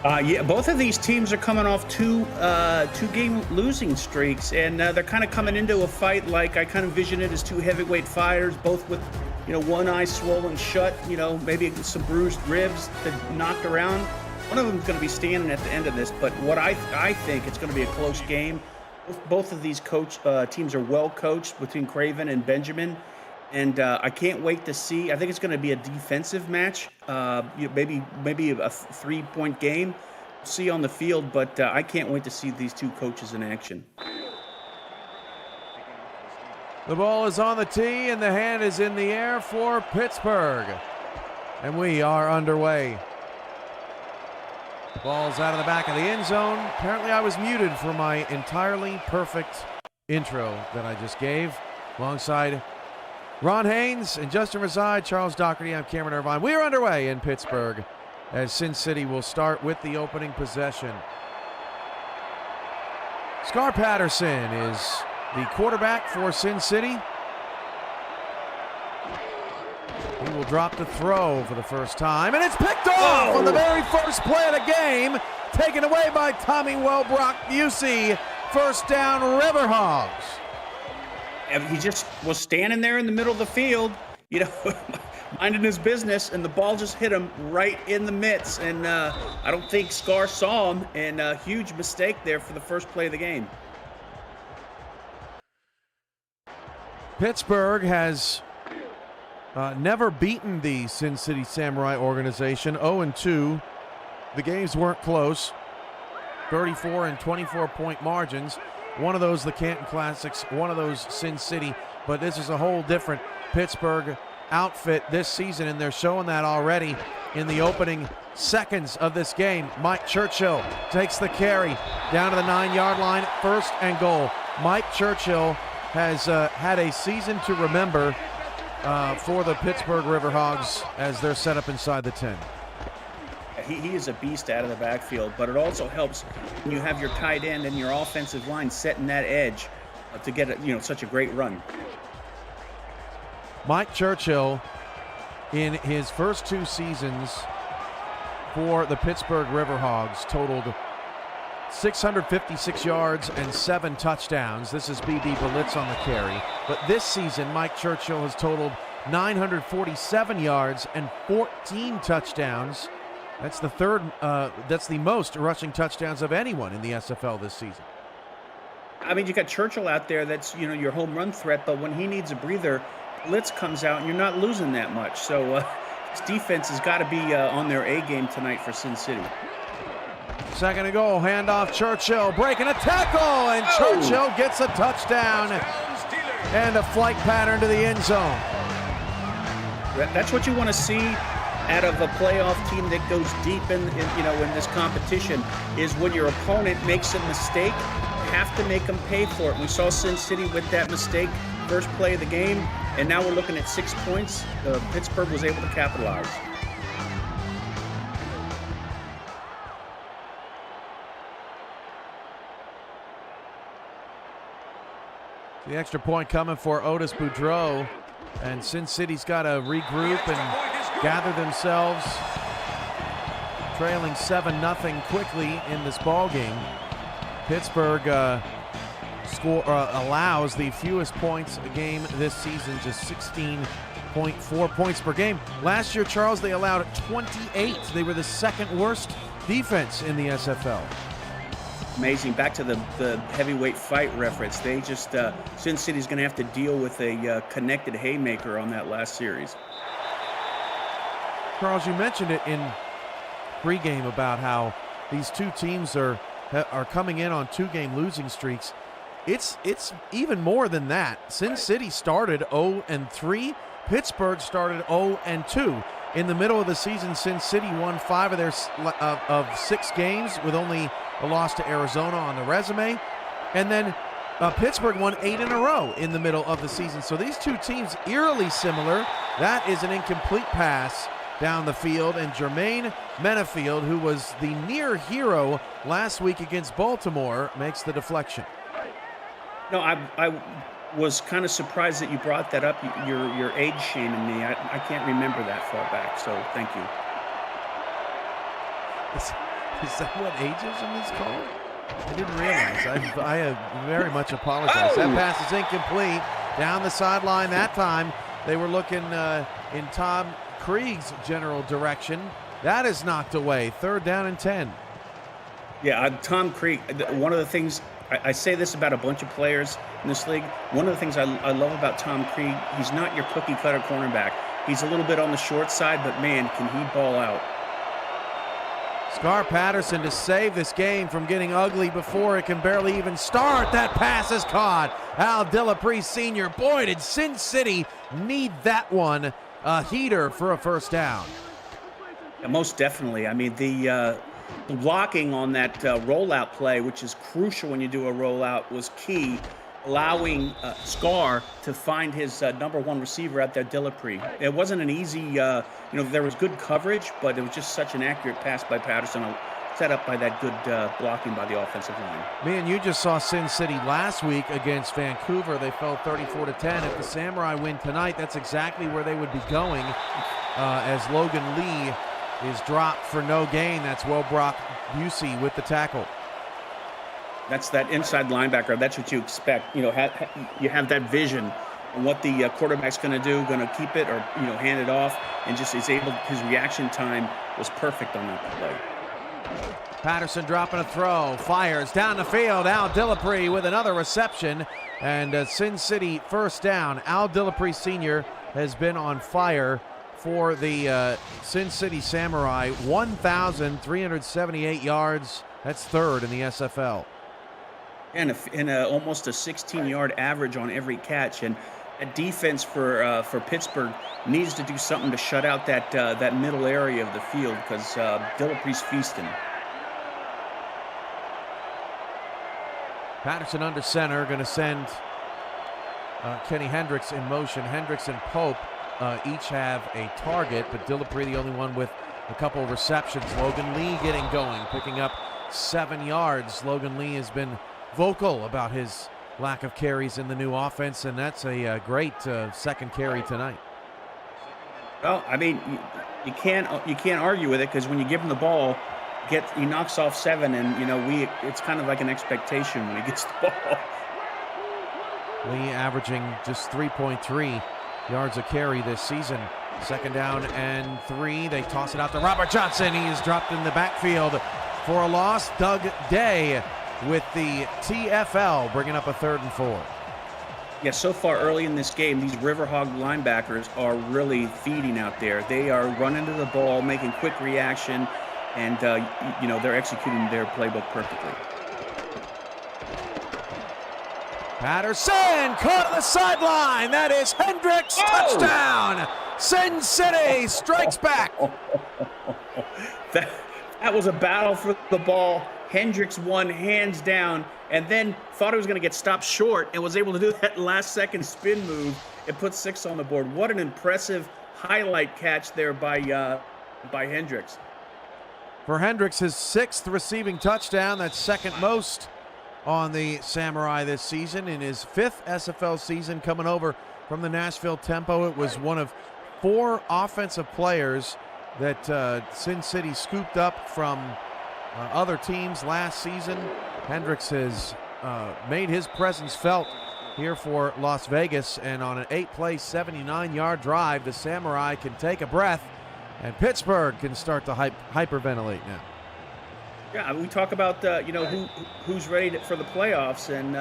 Yeah, both of these teams are coming off two-game losing streaks, and they're kind of coming into a fight like I kind of envision it as two heavyweight fighters, both with, one eye swollen shut, maybe some bruised ribs that knocked around. One of them is going to be standing at the end of this, but what I think it's going to be a close game. Both of these teams are well coached between Craven and Benjamin. And I can't wait to see. I think it's going to be a defensive match, maybe a 3-point game. See on the field, but I can't wait to see these two coaches in action. The ball is on the tee, and the hand is in the air for Pittsburgh. And we are underway. The ball's out of the back of the end zone. Apparently, I was muted for my entirely perfect intro that I just gave, alongside Ron Haynes and Justin Reside, Charles Doherty. I'm Cameron Irvine. We are underway in Pittsburgh as Sin City will start with the opening possession. Scar Patterson is the quarterback for Sin City. He will drop the throw for the first time, and it's picked off on the very first play of the game, taken away by Tommy Wellbrock Busey. First down, Riverhogs. He just was standing there in the middle of the field, minding his business, and the ball just hit him right in the midst. And I don't think Scar saw him, and a huge mistake there for the first play of the game. Pittsburgh has never beaten the Sin City Samurai organization. 0-2. The games weren't close. 34 and 24-point margins. One of those the Canton Classics, one of those Sin City, but this is a whole different Pittsburgh outfit this season, and they're showing that already in the opening seconds of this game. Mike Churchill takes the carry down to the 9-yard line, first and goal. Mike Churchill has had a season to remember for the Pittsburgh Riverhogs as they're set up inside the 10. He is a beast out of the backfield, but it also helps when you have your tight end and your offensive line setting that edge to get such a great run. Mike Churchill, in his first two seasons for the Pittsburgh Riverhogs, totaled 656 yards and 7 touchdowns. This is B.B. Berlitz on the carry. But this season, Mike Churchill has totaled 947 yards and 14 touchdowns. That's the most rushing touchdowns of anyone in the SFL this season. I mean, you got Churchill out there that's, your home run threat, but when he needs a breather, Blitz comes out and you're not losing that much. So his defense has got to be on their A game tonight for Sin City. Second and goal, handoff, Churchill breaking a tackle, and Churchill gets a touchdown and a flight pattern to the end zone. That's what you want to see out of a playoff team that goes deep in this competition, is when your opponent makes a mistake, you have to make them pay for it. We saw Sin City with that mistake, first play of the game, and now we're looking at 6 points. Pittsburgh was able to capitalize. The extra point coming for Otis Boudreau, and Sin City's got to regroup and gather themselves, trailing 7-0 quickly in this ball game. Pittsburgh allows the fewest points a game this season, just 16.4 points per game. Last year, Charles, they allowed 28. They were the second worst defense in the SFL. Amazing. Back to the heavyweight fight reference. They just Sin City's going to have to deal with a connected haymaker on that last series. Charles, you mentioned it in pregame about how these two teams are coming in on 2-game losing streaks. It's even more than that. Sin City started 0-3. Pittsburgh started 0-2. In the middle of the season, Sin City won 5 of 6 games with only a loss to Arizona on the resume. And then Pittsburgh won 8 in a row in the middle of the season. So these two teams eerily similar. That is an incomplete pass down the field, and Jermaine Menafield, who was the near hero last week against Baltimore, makes the deflection. No, I was kind of surprised that you brought that up. You're age shaming me. I can't remember that far back, so thank you. Is that what ageism is called? I didn't realize. I very much apologize. That pass is incomplete. Down the sideline that time. They were looking in Tom Krieg's general direction. That is knocked away. 3rd down and 10. Yeah, Tom Krieg, one of the things, I say this about a bunch of players in this league. One of the things I love about Tom Krieg, he's not your cookie-cutter cornerback. He's a little bit on the short side, but man, can he ball out. Scar Patterson to save this game from getting ugly before it can barely even start. That pass is caught. Al Dillapre Sr. Boy, did Sin City need that one. A heater for a 1st down. Yeah, most definitely. I mean, the blocking on that rollout play, which is crucial when you do a rollout, was key, allowing Scar to find his number 1 receiver out there, Dillapre. It wasn't an easy, there was good coverage, but it was just such an accurate pass by Patterson, set up by that good blocking by the offensive line. Man, you just saw Sin City last week against Vancouver. They fell 34-10. If the Samurai win tonight, that's exactly where they would be going, as Logan Lee is dropped for no gain. That's Brock Busey with the tackle. That's that inside linebacker. That's what you expect. You have that vision on what the quarterback's going to do, going to keep it or hand it off, and just is able. His reaction time was perfect on that play. Patterson dropping a throw, fires down the field. Al Dillapre with another reception, and Sin City 1st down. Al Dillapre Sr. has been on fire for the Sin City Samurai. 1,378 yards. That's 3rd in the SFL. And almost a 16-yard average on every catch. And a defense for Pittsburgh needs to do something to shut out that middle area of the field, because Dillapre's feasting. Patterson under center, going to send Kenny Hendricks in motion. Hendricks and Pope each have a target, but Dillapre the only one with a couple of receptions. Logan Lee getting going, picking up 7 yards. Logan Lee has been vocal about his lack of carries in the new offense, and that's a great 2nd carry tonight. Well, I mean, you can't argue with it, because when you give him the ball, he knocks off 7, and it's kind of like an expectation when he gets the ball. Lee averaging just 3.3 yards a carry this season. 2nd down and 3. They toss it out to Robert Johnson. He is dropped in the backfield for a loss. Doug Day with the TFL, bringing up a 3rd and 4. Yeah, so far early in this game, these Riverhog linebackers are really feeding out there. They are running to the ball, making quick reaction, and they're executing their playbook perfectly. Patterson caught on the sideline. That is Hendricks. Touchdown. Sin City strikes back. That was a battle for the ball. Hendricks won hands down, and then thought he was going to get stopped short and was able to do that last-second spin move and put 6 on the board. What an impressive highlight catch there by Hendricks. For Hendricks, his 6th receiving touchdown. That's 2nd most on the Samurai this season. In his 5th SFL season, coming over from the Nashville Tempo, it was one of 4 offensive players that Sin City scooped up from other teams last season. Hendricks has made his presence felt here for Las Vegas, and on an 8-play, 79-yard drive, the Samurai can take a breath, and Pittsburgh can start to hyperventilate now. Yeah, we talk about who's ready for the playoffs, and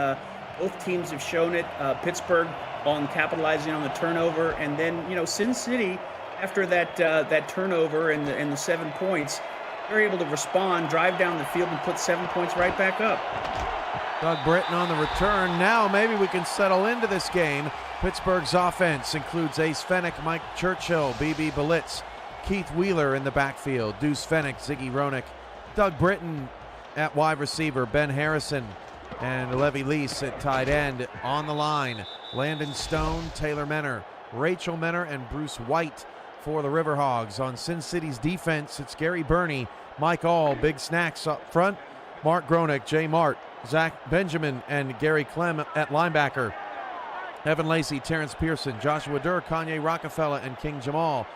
both teams have shown it. Pittsburgh on capitalizing on the turnover, and then Sin City, after that turnover and the 7 points, they're able to respond, drive down the field, and put 7 points right back up. Doug Britton on the return. Now maybe we can settle into this game. Pittsburgh's offense includes Ace Fennick, Mike Churchill, B.B. Belitz, Keith Wheeler in the backfield, Deuce Fennick, Ziggy Ronick, Doug Britton at wide receiver, Ben Harrison, and Levy Lease at tight end. On the line, Landon Stone, Taylor Menor, Rachel Menor, and Bruce White for the Riverhogs. On Sin City's defense, it's Gary Burney, Mike All, Big Snacks up front, Mark Gronick, Jay Mart, Zach Benjamin, and Gary Clem at linebacker. Evan Lacey, Terrence Pearson, Joshua Durr, Kanye Rockefeller, and King Jamal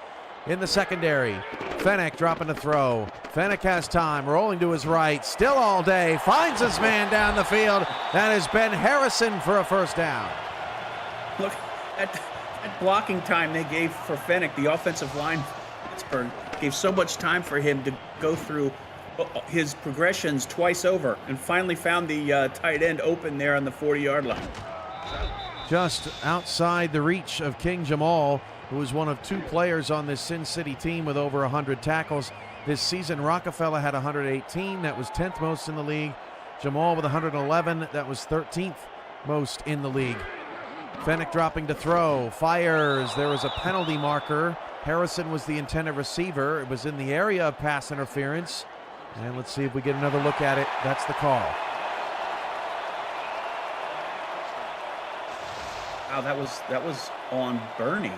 in the secondary. Fennec dropping to throw. Fennec has time, rolling to his right, still all day, finds his man down the field. That is Ben Harrison for a first down. Look, that blocking time they gave for Fennec, the offensive line for Pittsburgh, gave so much time for him to go through his progressions twice over and finally found the tight end open there on the 40-yard line. Just outside the reach of King Jamal, who was one of 2 players on this Sin City team with over 100 tackles. This season, Rockefeller had 118. That was 10th most in the league. Jamal with 111. That was 13th most in the league. Fennec dropping to throw. Fires. There was a penalty marker. Harrison was the intended receiver. It was in the area of pass interference. And let's see if we get another look at it. That's the call. Wow, that was on Bernie.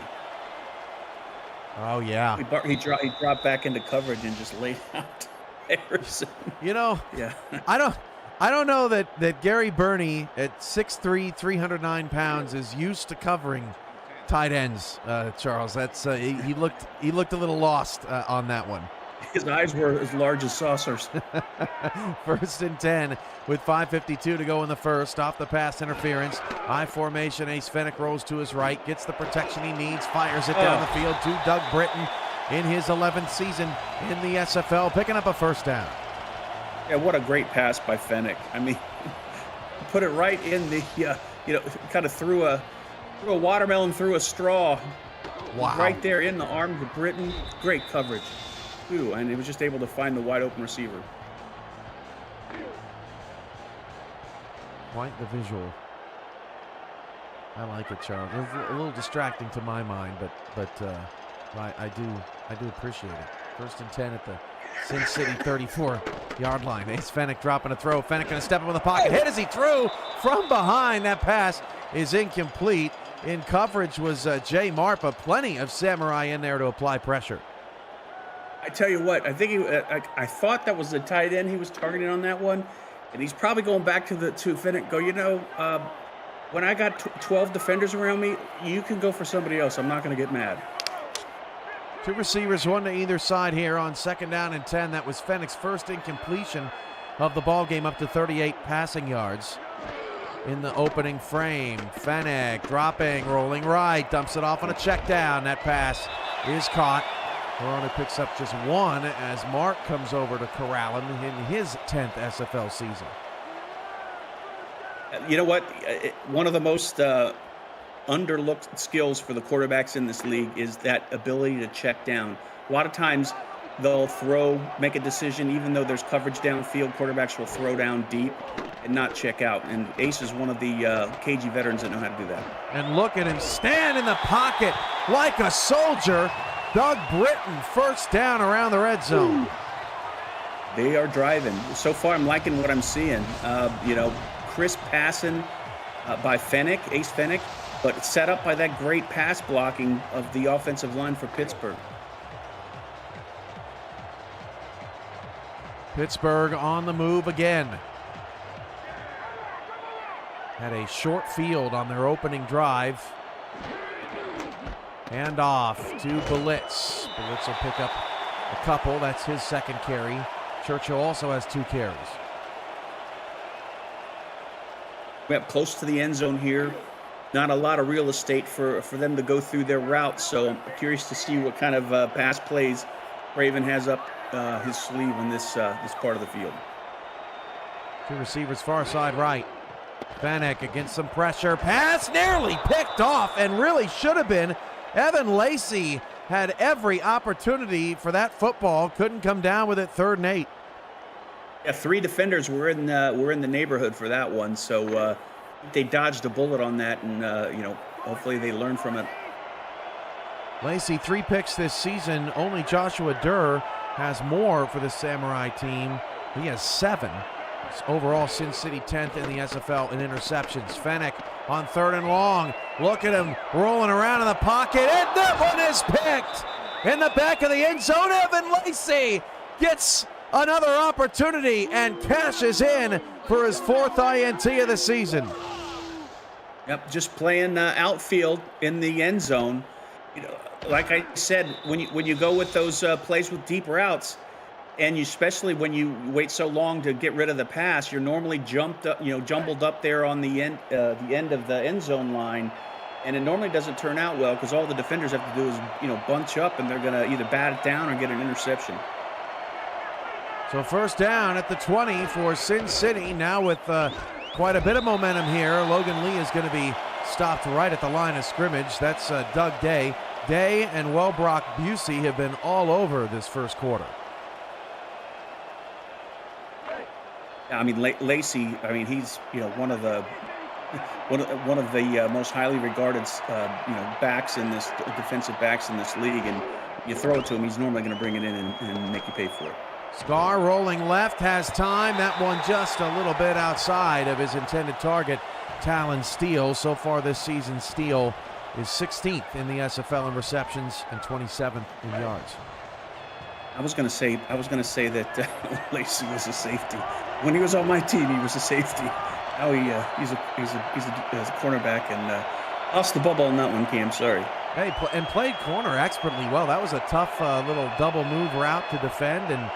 Oh, yeah. He dropped back into coverage and just laid out Harrison. You know, yeah. I don't know that Gary Burney at 6'3", 309 pounds is used to covering tight ends, Charles. That's he looked a little lost on that one. His eyes were as large as saucers. 1st and 10 with 5:52 to go in the first. Off the pass interference. I formation. Ace Fennec rolls to his right. Gets the protection he needs. Fires it down the field to Doug Britton in his 11th season in the SFL. Picking up a first down. Yeah, what a great pass by Fennec. I mean, put it right in the, kind of threw a watermelon through a straw. Wow. Right there in the arm of Britton. Great coverage. Ooh, and he was just able to find the wide open receiver. Quite the visual. I like it, Charles. It was a little distracting to my mind, but I do appreciate it. 1st and 10 at the Sin City 34-yard line. Ace Fennec dropping a throw. Fennec going to step up in the pocket. Hit as he threw from behind. That pass is incomplete. In coverage was Jay Marpa. Plenty of Samurai in there to apply pressure. I tell you what, I think I thought that was the tight end he was targeting on that one, and he's probably going back to Fennec. Go, when I got 12 defenders around me, you can go for somebody else. I'm not going to get mad. 2 receivers, 1 to either side here on 2nd down and 10. That was Fennec's first incompletion of the ball game, up to 38 passing yards in the opening frame. Fennec dropping, rolling right, dumps it off on a check down. That pass is caught. Verona picks up just 1 as Mark comes over to corral him in his 10th SFL season. You know what? One of the most underlooked skills for the quarterbacks in this league is that ability to check down. A lot of times they'll make a decision, even though there's coverage downfield, quarterbacks will throw down deep and not check out. And Ace is one of the KG veterans that know how to do that. And look at him stand in the pocket like a soldier. Doug Britton, first down around the red zone. They are driving. So far, I'm liking what I'm seeing. Crisp passing by Fennec, Ace Fennec, but set up by that great pass blocking of the offensive line for Pittsburgh. Pittsburgh on the move again. Had a short field on their opening drive. Hand off to Blitz. Blitz will pick up a couple. That's his 2nd carry. Churchill also has 2 carries. We're up close to the end zone here. Not a lot of real estate for them to go through their route, so I'm curious to see what kind of pass plays Raven has up his sleeve in this part of the field. 2 receivers far side right. Fennec against some pressure. Pass nearly picked off and really should have been. Evan Lacey had every opportunity for that football. Couldn't come down with it. 3rd and 8. Yeah, 3 defenders were in the neighborhood for that one, so they dodged a bullet on that, and hopefully they learn from it. Lacey 3 picks this season. Only Joshua Durr has more for the Samurai team. He has 7. Overall, Sin City 10th in the SFL in interceptions. Fennec on 3rd and long. Look at him rolling around in the pocket, and that one is picked in the back of the end zone. Evan Lacey gets another opportunity and cashes in for his 4th INT of the season. Yep, just playing outfield in the end zone. You know, like I said, when you go with those plays with deep routes, and you, especially when you wait so long to get rid of the pass, you're normally jumped up, jumbled up there on the end of the end zone line, and it normally doesn't turn out well because all the defenders have to do is bunch up, and they're gonna either bat it down or get an interception. So first down at the 20 for Sin City. Now with quite a bit of momentum here, Logan Lee is going to be stopped right at the line of scrimmage. That's Doug Day. Day and Wellbrock Busey have been all over this first quarter. I mean, Lacey. I mean, he's one of the most highly regarded backs in this defensive backs in this league, and you throw it to him, he's normally going to bring it in and make you pay for it. Scar rolling left, has time. That one just a little bit outside of his intended target. Talon Steele. So far this season, Steele is 16th in the SFL in receptions and 27th in yards. I was going to say that Lacey was a safety. When he was on my team, he was a safety. Now he's a cornerback, and lost the bubble on that one, Cam. Sorry. Hey, and played corner expertly well. That was a tough little double move route to defend, and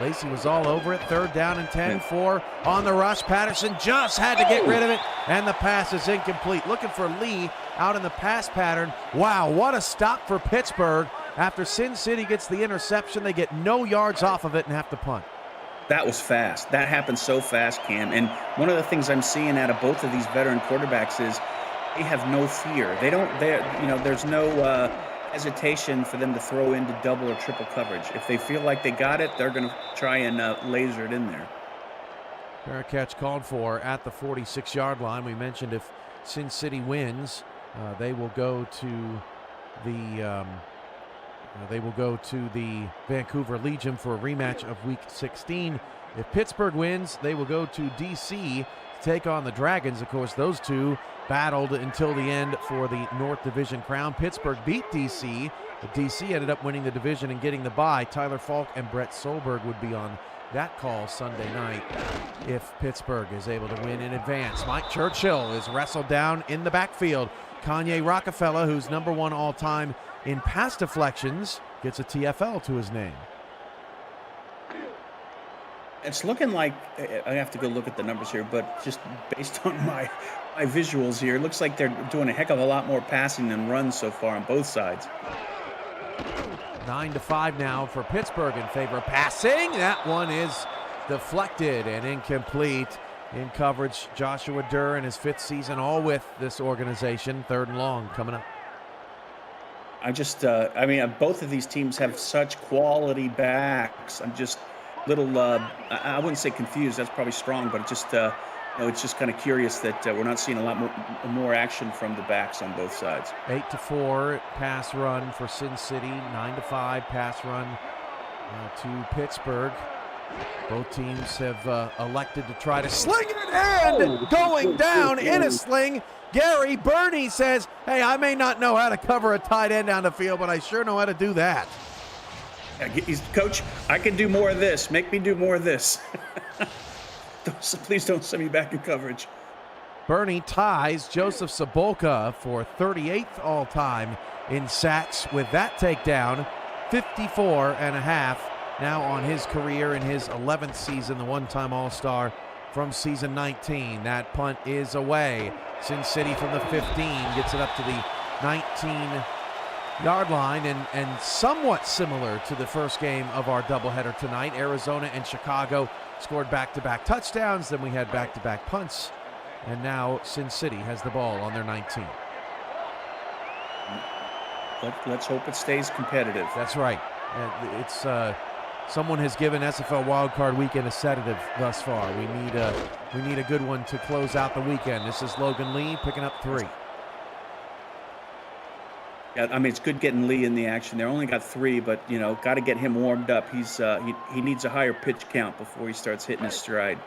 Lacey was all over it. Third down and 10 for on the rush. Patterson just had to get rid of it, and the pass is incomplete. Looking for Lee out in the pass pattern. Wow, what a stop for Pittsburgh. After Sin City gets the interception, they get no yards off of it and have to punt. That was fast. That happened so fast, Cam. And one of the things I'm seeing out of both of these veteran quarterbacks is they have no fear. There's no hesitation for them to throw into double or triple coverage. If they feel like they got it, they're going to try and laser it in there. Fair catch called for at the 46-yard line. We mentioned if Sin City wins, they will go to the Vancouver Legion for a rematch of Week 16. If Pittsburgh wins, they will go to D.C. to take on the Dragons. Of course, those two battled until the end for the North Division crown. Pittsburgh beat D.C., but D.C. ended up winning the division and getting the bye. Tyler Falk and Brett Solberg would be on that call Sunday night if Pittsburgh is able to win in advance. Mike Churchill is wrestled down in the backfield. Kanye Rockefeller, who's #1 all-time in pass deflections, gets a TFL to his name. It's looking like, I have to go look at the numbers here, but just based on my visuals here, it looks like they're doing a heck of a lot more passing than runs so far on both sides. 9-5 now for Pittsburgh in favor of passing. That one is deflected and incomplete. In coverage, Joshua Durr in his 5th season, all with this organization. 3rd and long coming up. Both of these teams have such quality backs. I'm just little, I wouldn't say confused, that's probably strong, but it's just kind of curious that we're not seeing a lot more action from the backs on both sides. 8-4 pass run for Sin City, 9-5 pass run to Pittsburgh. Both teams have elected to try to sling it, and going down in a sling. Gary Burney says, hey, I may not know how to cover a tight end down the field, but I sure know how to do that. Coach, I can do more of this. Make me do more of this. Please don't send me back in coverage. Burney ties Joseph Sabolka for 38th all-time in sacks with that takedown, 54 and a half now on his career in his 11th season, the one-time All-Star from season 19. That punt is away. Sin City from the 15 gets it up to the 19-yard line, and somewhat similar to the first game of our doubleheader tonight. Arizona and Chicago scored back-to-back touchdowns, then we had back-to-back punts, and now Sin City has the ball on their 19. Let's hope it stays competitive. That's right. It's someone has given SFL Wildcard Weekend a sedative thus far. We need a good one to close out the weekend. This is Logan Lee picking up 3. Yeah, I mean, it's good getting Lee in the action. They only got 3, but got to get him warmed up. He needs a higher pitch count before he starts hitting his stride.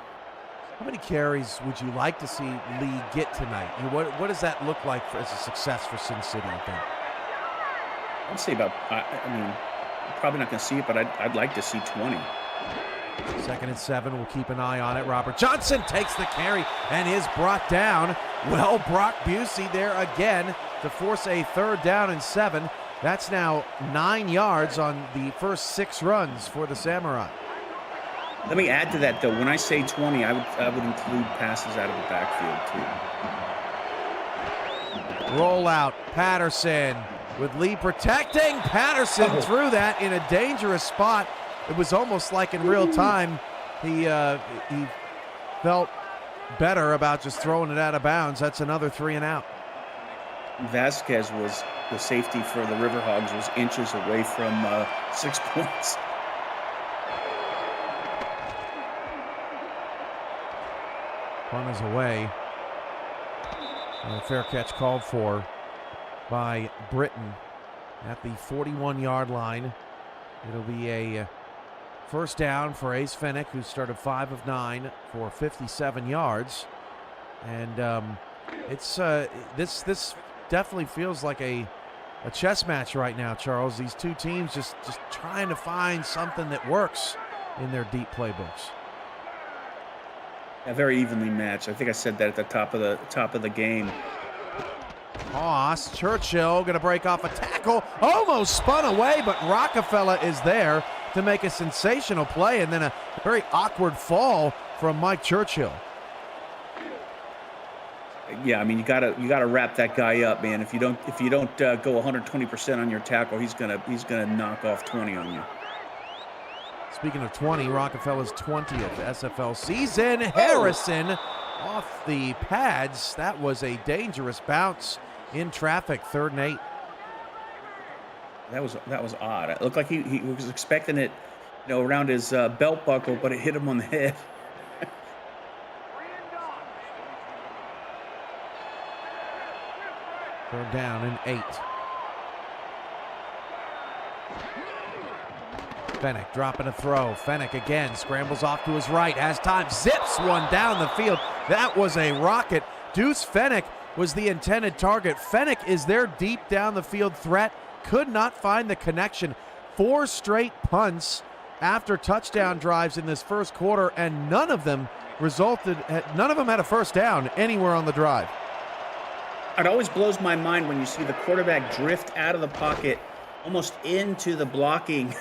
How many carries would you like to see Lee get tonight? What does that look like as a success for Sin City, you think? I'd say about, I'm probably not going to see it, but I'd like to see 20. 2nd and 7, we'll keep an eye on it. Robert Johnson takes the carry and is brought down. Well, Brock Busey there again to force a 3rd down and 7. That's now 9 yards on the first 6 runs for the Samurai. Let me add to that, though. When I say 20, I would include passes out of the backfield, too. Rollout, Patterson with Lee protecting. Patterson threw that in a dangerous spot. It was almost like in real time he felt better about just throwing it out of bounds. That's another 3 and out. Vasquez was the safety for the Riverhogs, was inches away from 6 points. Punt is away. And a fair catch called for by Britton at the 41-yard line. It'll be a first down for Ace Fennick, who started 5 of 9 for 57 yards. And it's this definitely feels like a chess match right now, Charles. These two teams just trying to find something that works in their deep playbooks. Yeah, very evenly matched. I think I said that at the top of the game. Haas, Churchill going to break off a tackle, almost spun away, but Rockefeller is there to make a sensational play, and then a very awkward fall from Mike Churchill. Yeah, I mean, you gotta wrap that guy up, man. If you don't go 120% on your tackle, he's gonna knock off 20 on you. Speaking of 20, Rockefeller's 20th SFL season. Harrison off the pads. That was a dangerous bounce in traffic. 3rd and 8. That was odd. It looked like he was expecting it, around his belt buckle, but it hit him on the head. 3rd down and 8. Fennick dropping a throw. Fennick again scrambles off to his right, has time, zips one down the field. That was a rocket. Deuce Fennick was the intended target. Fennick is their deep down the field threat. Could not find the connection. 4 straight punts after touchdown drives in this first quarter, and none of them had a first down anywhere on the drive. It always blows my mind when you see the quarterback drift out of the pocket almost into the blocking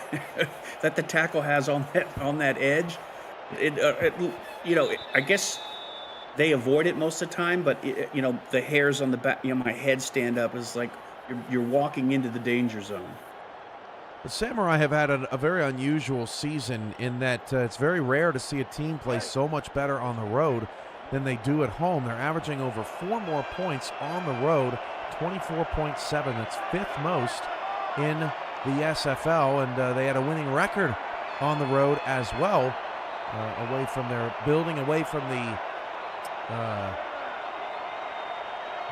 that the tackle has on that edge. I guess they avoid it most of the time, but the hairs on the back, my head stand up. Is like you're walking into the danger zone. The Samurai have had a very unusual season in that it's very rare to see a team play so much better on the road than they do at home. They're averaging over 4 more points on the road, 24.7. That's 5th most in the SFL, and they had a winning record on the road as well, away from their building, away from the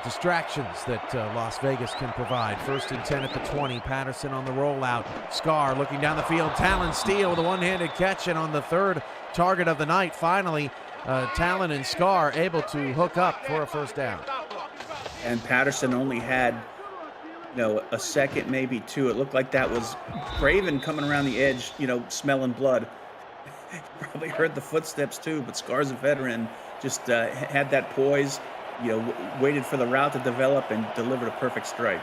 distractions that Las Vegas can provide. 1st and 10 at the 20. Patterson on the rollout. Scar looking down the field. Talon Steele with a one-handed catch, and on the 3rd target of the night, finally, Talon and Scar able to hook up for a first down. And Patterson only had a second, maybe 2. It looked like that was Craven coming around the edge, smelling blood. Probably heard the footsteps too, but Scar's a veteran. Just had that poise, waited for the route to develop and delivered a perfect strike.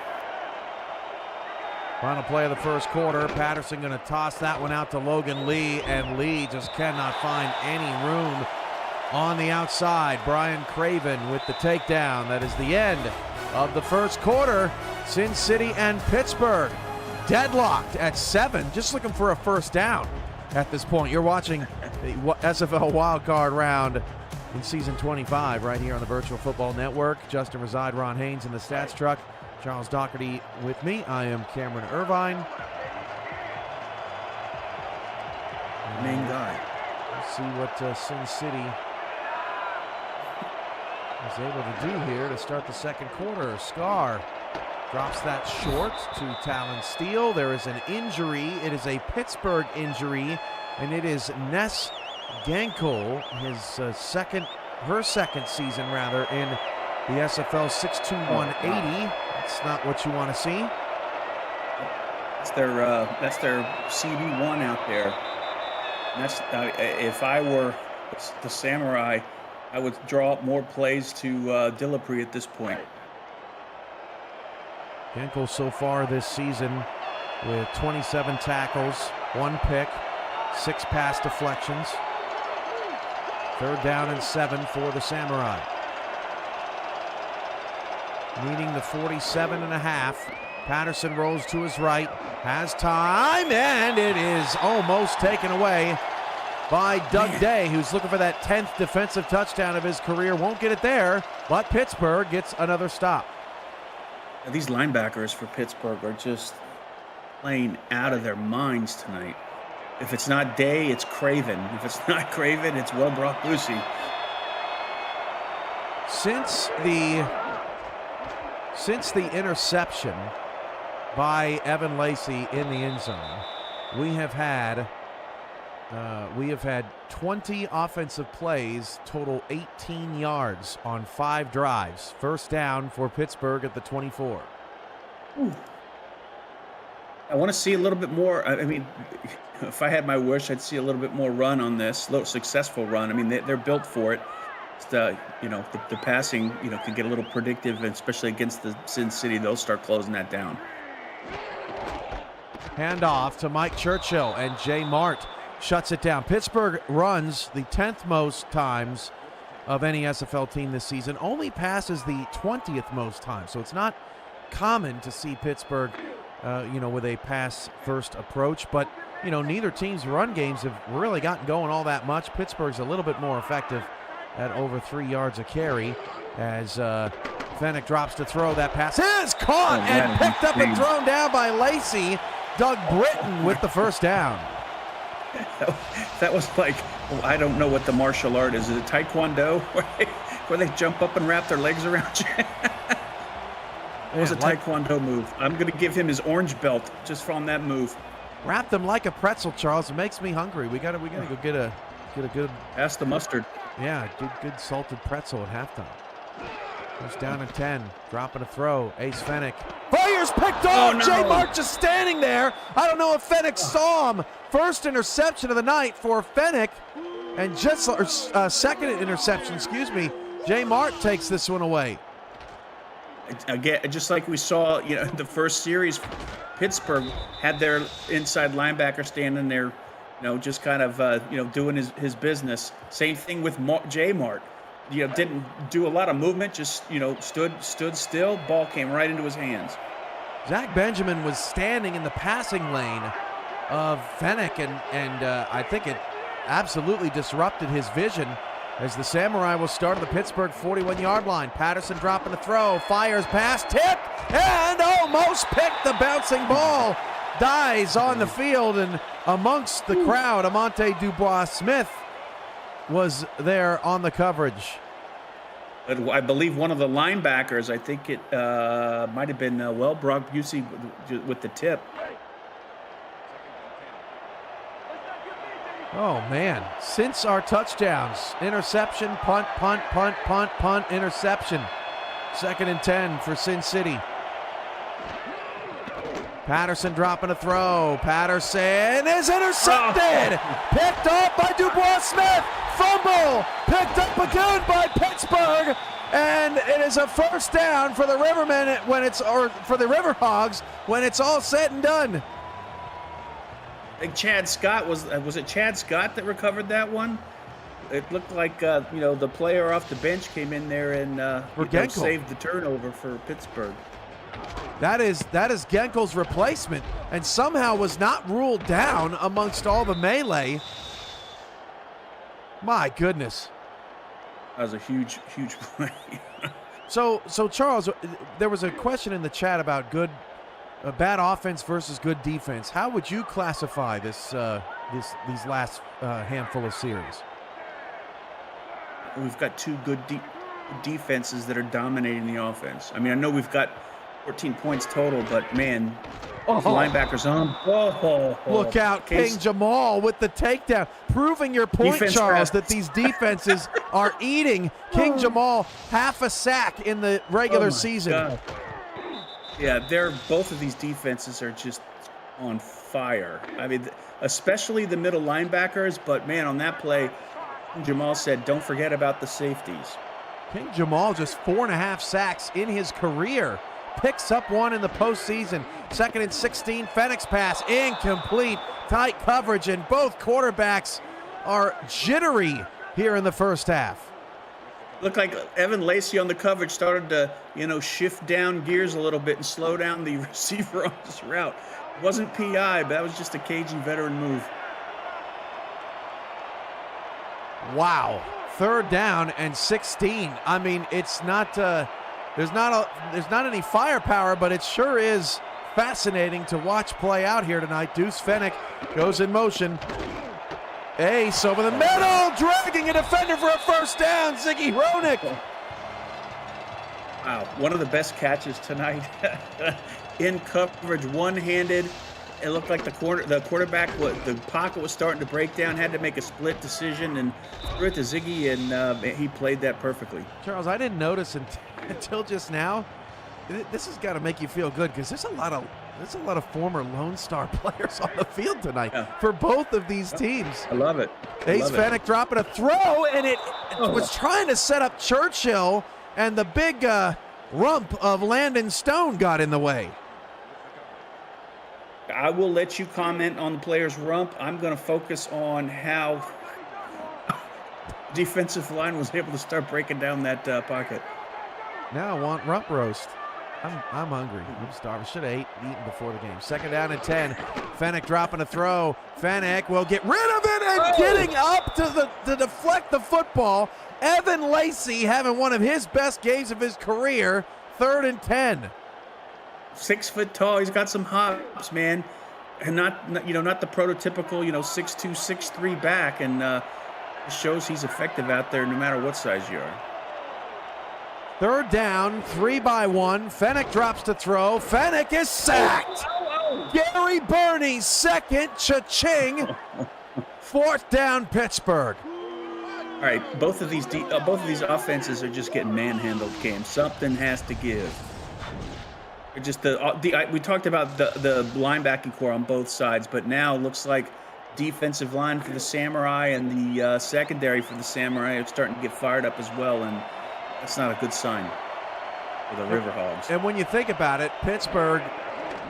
Final play of the first quarter. Patterson going to toss that one out to Logan Lee, and Lee just cannot find any room on the outside. Brian Craven with the takedown. That is the end of the first quarter. Sin City and Pittsburgh deadlocked at 7, just looking for a first down at this point. You're watching the SFL wildcard round in season 25 right here on the Virtual Football Network. Justin Reside, Ron Haynes in the stats truck. Charles Doherty with me. I am Cameron Irvine. Main guy. Let's see what Sin City is able to do here to start the second quarter. Scar drops that short to Talon Steele. There is an injury. It is a Pittsburgh injury, and it is Ness Gankel, her second season in the SFL 6'2", That's not what you want to see. That's their CB1 out there. And if I were the Samurai, I would draw up more plays to Dillapre at this point. Genkel so far this season with 27 tackles, 1 pick, 6 pass deflections. 3rd down and 7 for the Samurai. Needing the 47.5. Patterson rolls to his right, has time, and it is almost taken away by Doug Day, who's looking for that 10th defensive touchdown of his career. Won't get it there, but Pittsburgh gets another stop. These linebackers for Pittsburgh are just playing out of their minds tonight. If it's not Day, it's Craven. If it's not Craven, it's Wellbrock Lucy. Since the interception by Evan Lacy in the end zone, we have had 20 offensive plays, total 18 yards on 5 drives. First down for Pittsburgh at the 24. Ooh. I want to see a little bit more. I mean, if I had my wish, I'd see a little bit more run on this, a little successful run. I mean, they're built for it. It's the passing, can get a little predictive, and especially against the Sin City, they'll start closing that down. Handoff to Mike Churchill, and Jay Mart shuts it down. Pittsburgh runs the 10th most times of any SFL team this season, only passes the 20th most times. So it's not common to see Pittsburgh, with a pass-first approach. But, neither team's run games have really gotten going all that much. Pittsburgh's a little bit more effective at over 3 yards a carry as Fennick drops to throw. That pass is caught and picked up and thrown down by Lacy. Doug Britton with the first down. That was like, I don't know what the martial art is. Is it Taekwondo where they jump up and wrap their legs around you? It was a Taekwondo move. I'm going to give him his orange belt just from that move. Wrap them like a pretzel, Charles. It makes me hungry. We gotta go get a good. Pass the mustard. Yeah, good salted pretzel at halftime. First down and 10. Dropping a throw. Ace Fennick fires, picked off. No. Jay Mart just standing there. I don't know if Fennick saw him. First interception of the night for Fennick, and second interception. Jay Mart takes this one away. Again, just like we saw, the first series, Pittsburgh had their inside linebacker standing there, just kind of, doing his business. Same thing with J Mart. Didn't do a lot of movement, just, stood still. Ball came right into his hands. Zach Benjamin was standing in the passing lane of Fennick, and I think it absolutely disrupted his vision as the Samurai will start at the Pittsburgh 41-yard line. Patterson dropping the throw, fires pass, tipped, and almost picked the bouncing ball. Dies on the field, and amongst the crowd, Amante Dubois-Smith was there on the coverage. But I believe one of the linebackers, I think it might have been Wellbrock Busey with the tip. Oh, man. Since our touchdowns, interception, punt, interception. 2nd and 10 for Sin City. Patterson dropping a throw. Patterson is intercepted. Picked up by Dubois-Smith. Fumble. Picked up again by Pittsburgh. And it is a first down for the Rivermen for the Riverhogs when it's all said and done. I think Chad Scott was it Chad Scott that recovered that one? It looked like the player off the bench came in there and saved the turnover for Pittsburgh. That is Genkel's replacement, and somehow was not ruled down amongst all the melee. My goodness. That was a huge play. So Charles, there was a question in the chat about bad offense versus good defense. How would you classify these last handful of series? We've got two good defenses that are dominating the offense. I mean, I know we've got 14 points total, but man, linebackers on. Look out, King Jamal with the takedown, proving your point, defense Charles, that these defenses are eating King Jamal half a sack in the regular season. God. Yeah, both of these defenses are just on fire. I mean, especially the middle linebackers, but man, on that play, Jamal said, don't forget about the safeties. King Jamal just 4.5 sacks in his career. picks up one in the postseason. 2nd and 16, Fennick's pass incomplete. Tight coverage, and both quarterbacks are jittery here in the first half. Looked like Evan Lacey on the coverage started to, shift down gears a little bit and slow down the receiver on this route. It wasn't PI, but that was just a Cajun veteran move. Wow. 3rd down and 16. I mean, it's not there's not any firepower, but it sure is fascinating to watch play out here tonight. Deuce Fennick goes in motion. Ace over the middle, dragging a defender for a first down. Ziggy Hronik. Wow, one of the best catches tonight. In coverage, one-handed. It looked like the quarterback, the pocket was starting to break down, had to make a split decision, and threw it to Ziggy, and he played that perfectly. Charles, I didn't notice until just now. This has got to make you feel good, because there's a lot of former Lone Star players on the field tonight for both of these teams. I love it. Ace Fennick dropping a throw, and it was trying to set up Churchill, and the big rump of Landon Stone got in the way. I will let you comment on the player's rump. I'm going to focus on how defensive line was able to start breaking down that pocket. Now I want rump roast. I'm hungry. I'm starving. Should have eaten before the game. 2nd down and 10. Fennick dropping a throw. Fennick will get rid of it, and getting up to deflect the football. Evan Lacey having one of his best games of his career. 3rd and 10. 6 foot tall. He's got some hops, man, and not the prototypical 6'2", 6'3" back, and it shows he's effective out there no matter what size you are. 3rd down, 3-by-1. Fennick drops to throw. Fennick is sacked. Gary Burney, second. Cha-ching. 4th down, Pittsburgh. All right, both of these offenses are just getting manhandled, Cam. Something has to give. Just we talked about the linebacking core on both sides, but now it looks like defensive line for the Samurai and the secondary for the Samurai are starting to get fired up as well, and that's not a good sign for the Riverhogs. And when you think about it, Pittsburgh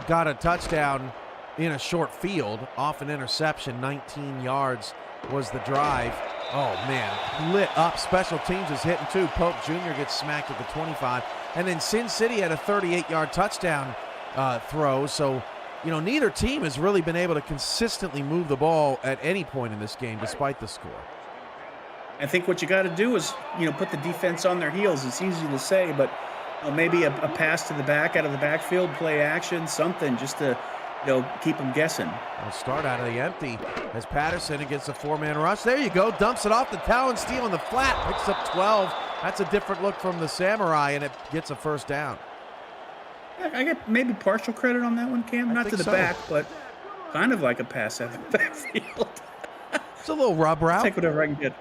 got a touchdown in a short field off an interception. 19 yards was the drive. Oh, man, lit up. Special teams is hitting too. Pope Jr. gets smacked at the 25. And then Sin City had a 38-yard touchdown throw. So, neither team has really been able to consistently move the ball at any point in this game, despite the score. I think what you got to do is, put the defense on their heels. It's easy to say, but maybe a pass to the back out of the backfield, play action, something just to, keep them guessing. We'll start out of the empty as Patterson against a 4-man rush. There you go. Dumps it off the Talon Steele in the flat. Picks up 12. That's a different look from the Samurai, and it gets a first down. I get maybe partial credit on that one, Cam. Not to the back, but kind of like a pass out of the backfield. It's a little rub route. Take whatever I can get.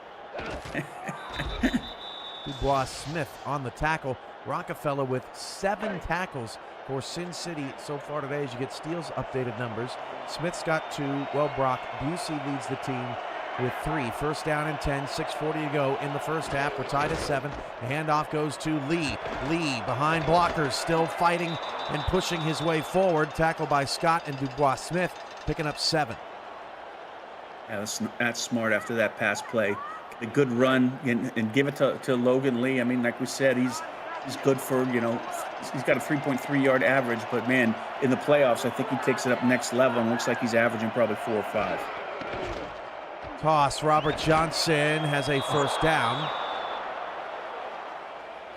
Dubois Smith on the tackle. Rockefeller with 7 tackles for Sin City so far today as you get Steele's updated numbers. Smith's got 2. Brock Busey leads the team with 3. 1st down and 10, 6:40 to go in the first half. We're tied at 7. The handoff goes to Lee. Lee behind blockers, still fighting and pushing his way forward. Tackle by Scott and Dubois Smith, picking up 7. Yeah, that's smart after that pass play. A good run and give it to Logan Lee. I mean, like we said, he's good for, he's got a 3.3-yard average, but man, in the playoffs, I think he takes it up next level and looks like he's averaging probably 4 or 5. Toss. Robert Johnson has a first down.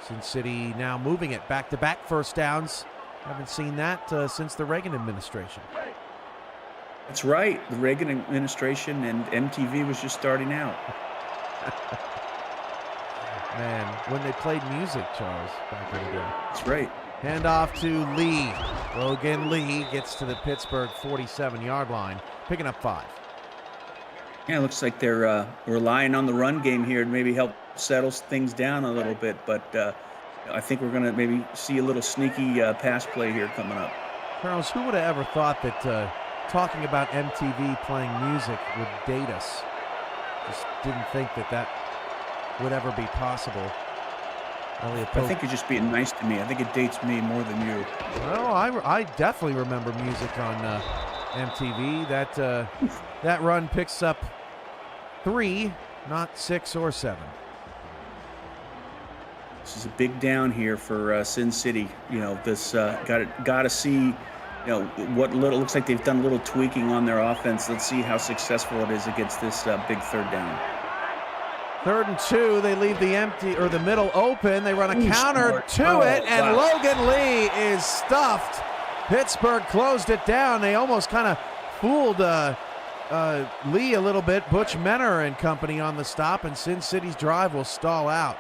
Sin City now moving it back-to-back first downs. Haven't seen that since the Reagan administration. That's right. The Reagan administration and MTV was just starting out. Man, when they played music, Charles, back in the day. That's right. Handoff to Lee. Logan Lee gets to the Pittsburgh 47-yard line, picking up 5. Yeah, it looks like they're relying on the run game here to maybe help settle things down a little bit, but I think we're going to maybe see a little sneaky pass play here coming up. Charles, who would have ever thought that talking about MTV playing music would date us? Just didn't think that would ever be possible. Elliott I Pope. think you're just being nice to me. I think it dates me more than you. Well, I definitely remember music on MTV. That run picks up 3, not 6 or 7. This is a big down here for Sin City. You know, this got to see. You know what little looks like they've done a little tweaking on their offense. Let's see how successful it is against this big third down. 3rd and 2, they leave the empty or the middle open. They run a counter to it, and wow. Logan Lee is stuffed. Pittsburgh closed it down. They almost kind of fooled Lee a little bit. Butch Menner and company on the stop, and Sin City's drive will stall out.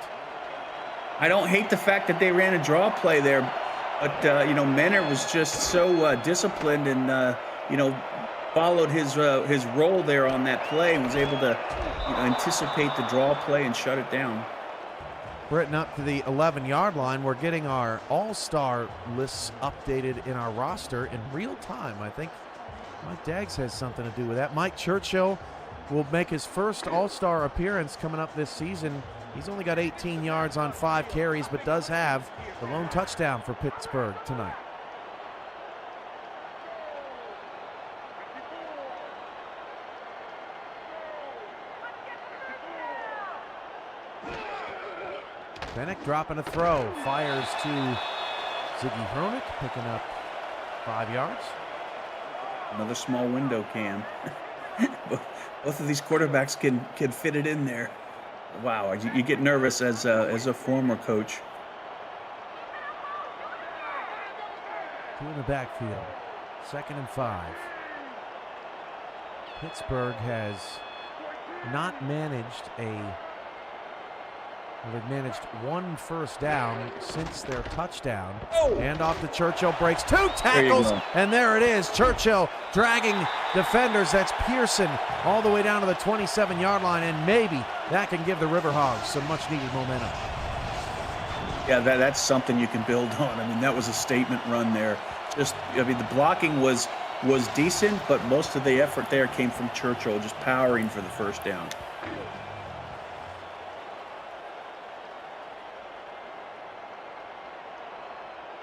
I don't hate the fact that they ran a draw play there, but you know, Menner was just so disciplined and you know, followed his role there on that play and was able to anticipate the draw play and shut it down. Britton up to the 11-yard line. We're getting our all-star lists updated in our roster in real time. I think Mike Daggs has something to do with that. Mike Churchill will make his first all-star appearance coming up this season. He's only got 18 yards on 5 carries, but does have the lone touchdown for Pittsburgh tonight. Fennick dropping a throw, fires to Ziggy Hronick, picking up 5 yards. Another small window, Cam. Both of these quarterbacks can fit it in there. Wow, you get nervous as a former coach. 2 in the backfield, 2nd and 5. Pittsburgh has not managed they've managed 1 first down since their touchdown. Hand off to Churchill, breaks 2 tackles, and there it is. Churchill dragging defenders. That's Pearson all the way down to the 27-yard line, and maybe that can give the Riverhogs some much-needed momentum. Yeah, that's something you can build on. I mean, that was a statement run there. I mean, the blocking was decent, but most of the effort there came from Churchill, just powering for the first down.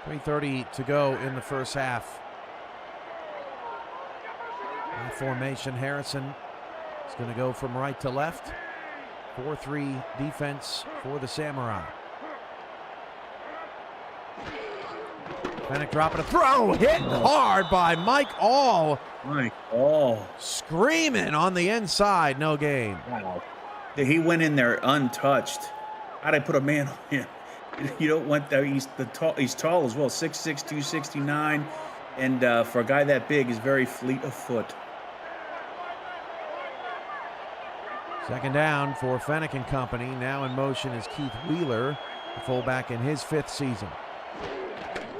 3:30 to go in the first half. High formation, Harrison is going to go from right to left. 4-3 defense for the Samurai. Fennick dropping a throw, hit hard by Mike All. Mike All. Screaming on the inside, no gain. Wow. He went in there untouched. How'd I put a man on him? You don't want that. He's tall as well, 6'6", 269, and for a guy that big, he's very fleet of foot. 2nd down for Fennick and company. Now in motion is Keith Wheeler, the fullback in his 5th season.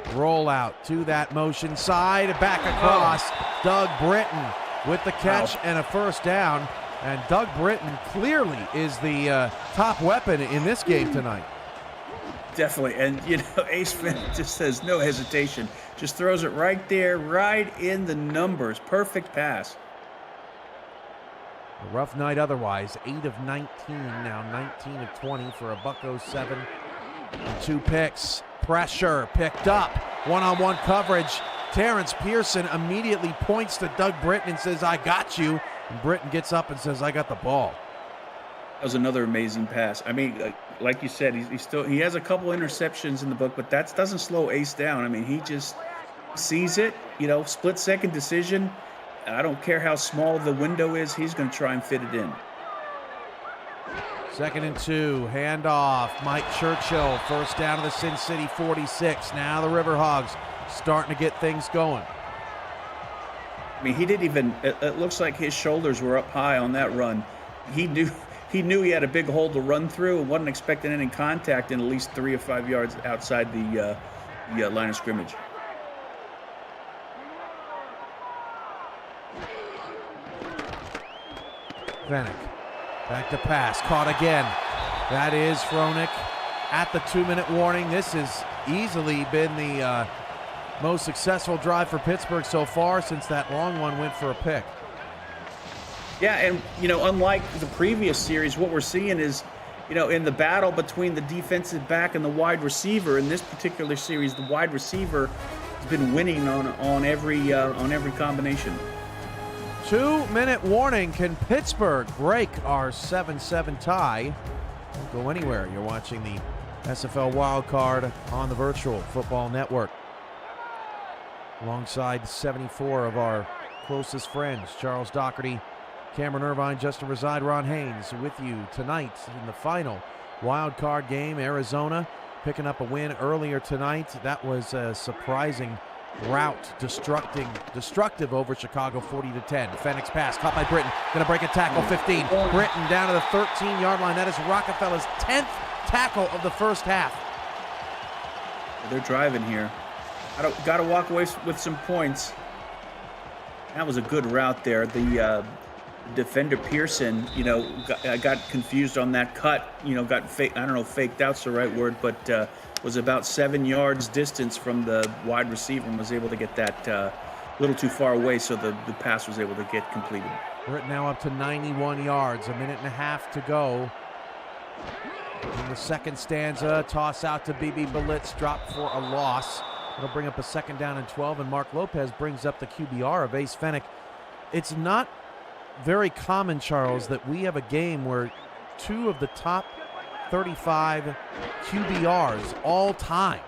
Rollout to that motion side, back across. Doug Britton with the catch and a first down. And Doug Britton clearly is the top weapon in this game tonight. Definitely, and you know, Ace Fennick just says no hesitation, just throws it right there, right in the numbers. Perfect pass. A rough night otherwise. 8 of 19, now 19 of 20 for a $107 and 2 picks. Pressure picked up, one-on-one coverage. Terrence Pearson immediately points to Doug Britton and says, "I got you." And Britton gets up and says, "I got the ball." That was another amazing pass. I mean, like you said, he has a couple interceptions in the book, but that doesn't slow Ace down. I mean, he just sees it, you know, split-second decision. I don't care how small the window is, he's going to try and fit it in. 2nd and 2, handoff. Mike Churchill, first down to the Sin City 46. Now the Riverhogs starting to get things going. I mean, he didn't even, it looks like his shoulders were up high on that run. He knew he had a big hole to run through and wasn't expecting any contact in at least 3 or 5 yards outside the line of scrimmage. Fennick, back to pass, caught again. That is Hronick at the 2-minute warning. This has easily been the most successful drive for Pittsburgh so far since that long one went for a pick. Yeah, and, you know, unlike the previous series, what we're seeing is in the battle between the defensive back and the wide receiver in this particular series, the wide receiver has been winning on every combination. 2-minute warning. Can Pittsburgh break our 7-7 tie? Don't go anywhere. You're watching the SFL Wild Card on the Virtual Football Network. Alongside 74 of our closest friends, Charles Doherty, Cameron Irvine, Justin Reside, Ron Haynes, with you tonight in the final wild card game. Arizona picking up a win earlier tonight. That was a surprising rout, destructive over Chicago, 40-10. Fenix pass caught by Britton, going to break a tackle, 15. Britton down to the 13-yard line. That is Rockefeller's 10th tackle of the first half. They're driving here. Got to walk away with some points. That was a good route there. The defender Pearson, got confused on that cut. Got I don't know if faked out's the right word, but was about 7 yards distance from the wide receiver and was able to get that a little too far away, so the pass was able to get completed. We're now up to 91 yards, a minute and a half to go. In the second stanza, toss out to BB Belitz, drop for a loss. It'll bring up a 2nd down and 12, and Mark Lopez brings up the QBR of Ace Fenech. It's not very common, Charles, that we have a game where 2 of the top 35 QBRs all time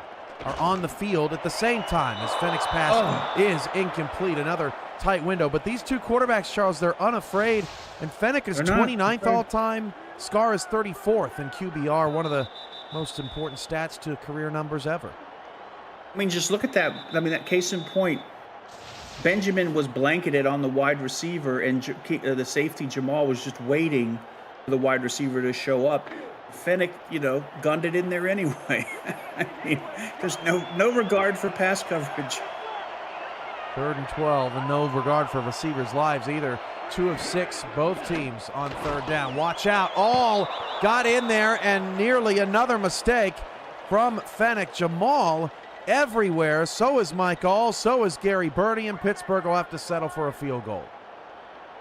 are on the field at the same time as Fenech's pass is incomplete. Another tight window. But these 2 quarterbacks, Charles, they're unafraid. And Fenech is 29th all time. Scar is 34th in QBR, one of the most important stats to career numbers ever. I mean, just look at that. I mean, that case in point. Benjamin was blanketed on the wide receiver, and the safety Jamal was just waiting for the wide receiver to show up. Fenech, gunned it in there anyway. I mean, there's no regard for pass coverage. 3rd and 12, and no regard for receivers' lives either. 2 of 6, both teams on 3rd down. Watch out. All got in there, and nearly another mistake from Fenech. Jamal everywhere. So is Mike All. So is Gary Birdie, and Pittsburgh will have to settle for a field goal.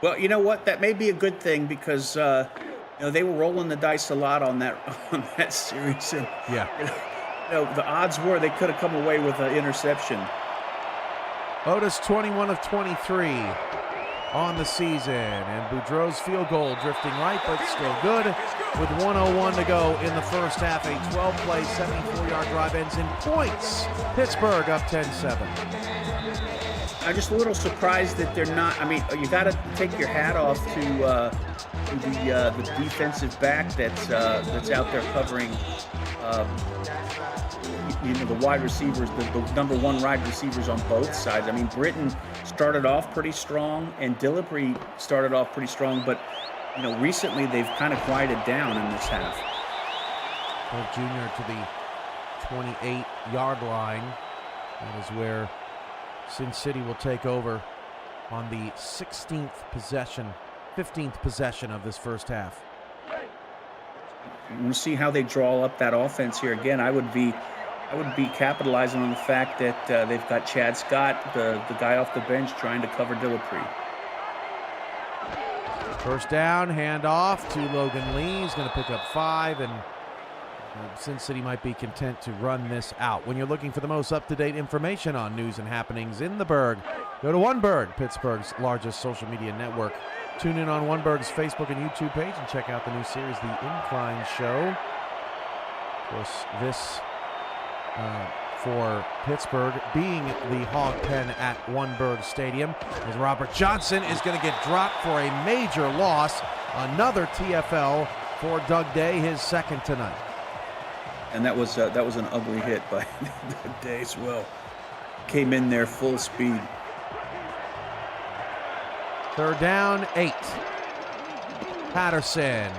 Well, you know what? That may be a good thing because they were rolling the dice a lot on that series. And, yeah. The odds were they could have come away with an interception. Otis 21 of 23 on the season, and Boudreau's field goal drifting right, but still good. With 1:01 to go in the first half, a 12-play, 74-yard drive ends in points. Pittsburgh up 10-7. I'm just a little surprised that they're not. I mean, you got to take your hat off to the defensive back that's out there covering. The wide receivers, the number 1 wide receivers on both sides. I mean, Britton started off pretty strong, and Dillipre started off pretty strong, but recently they've kind of quieted down in this half. Junior to the 28-yard line. That is where Sin City will take over on the 15th possession of this first half. We'll see how they draw up that offense here. Again, I would be capitalizing on the fact that they've got Chad Scott, the guy off the bench, trying to cover Dillipre. First down, handoff to Logan Lee. He's going to pick up 5, and Sin City might be content to run this out. When you're looking for the most up-to-date information on news and happenings in the Burgh, go to OneBurgh, Pittsburgh's largest social media network. Tune in on OneBurgh's Facebook and YouTube page and check out the new series, The Incline Show. Of course, this for Pittsburgh being the hog pen at OneBurgh Stadium, as Robert Johnson is going to get dropped for a major loss. Another TFL for Doug Day, his 2nd tonight. And that was an ugly hit by Doug Day as well. Came in there full speed. 3rd down, 8. Patterson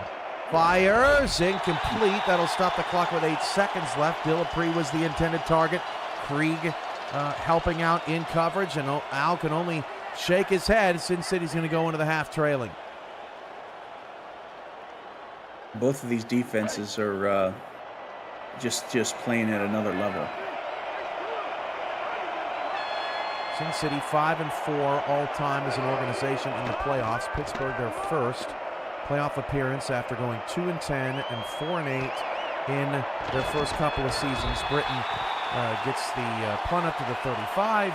fires, incomplete. That'll stop the clock with 8 seconds left. Dillipre was the intended target. Krieg helping out in coverage, and Al can only shake his head. Sin City's going to go into the half trailing. Both of these defenses are just playing at another level. Sin City 5-4 all time as an organization in the playoffs. Pittsburgh their first playoff appearance after going 2-10 and 4-8 in their first couple of seasons. Britain gets the punt up to the 35.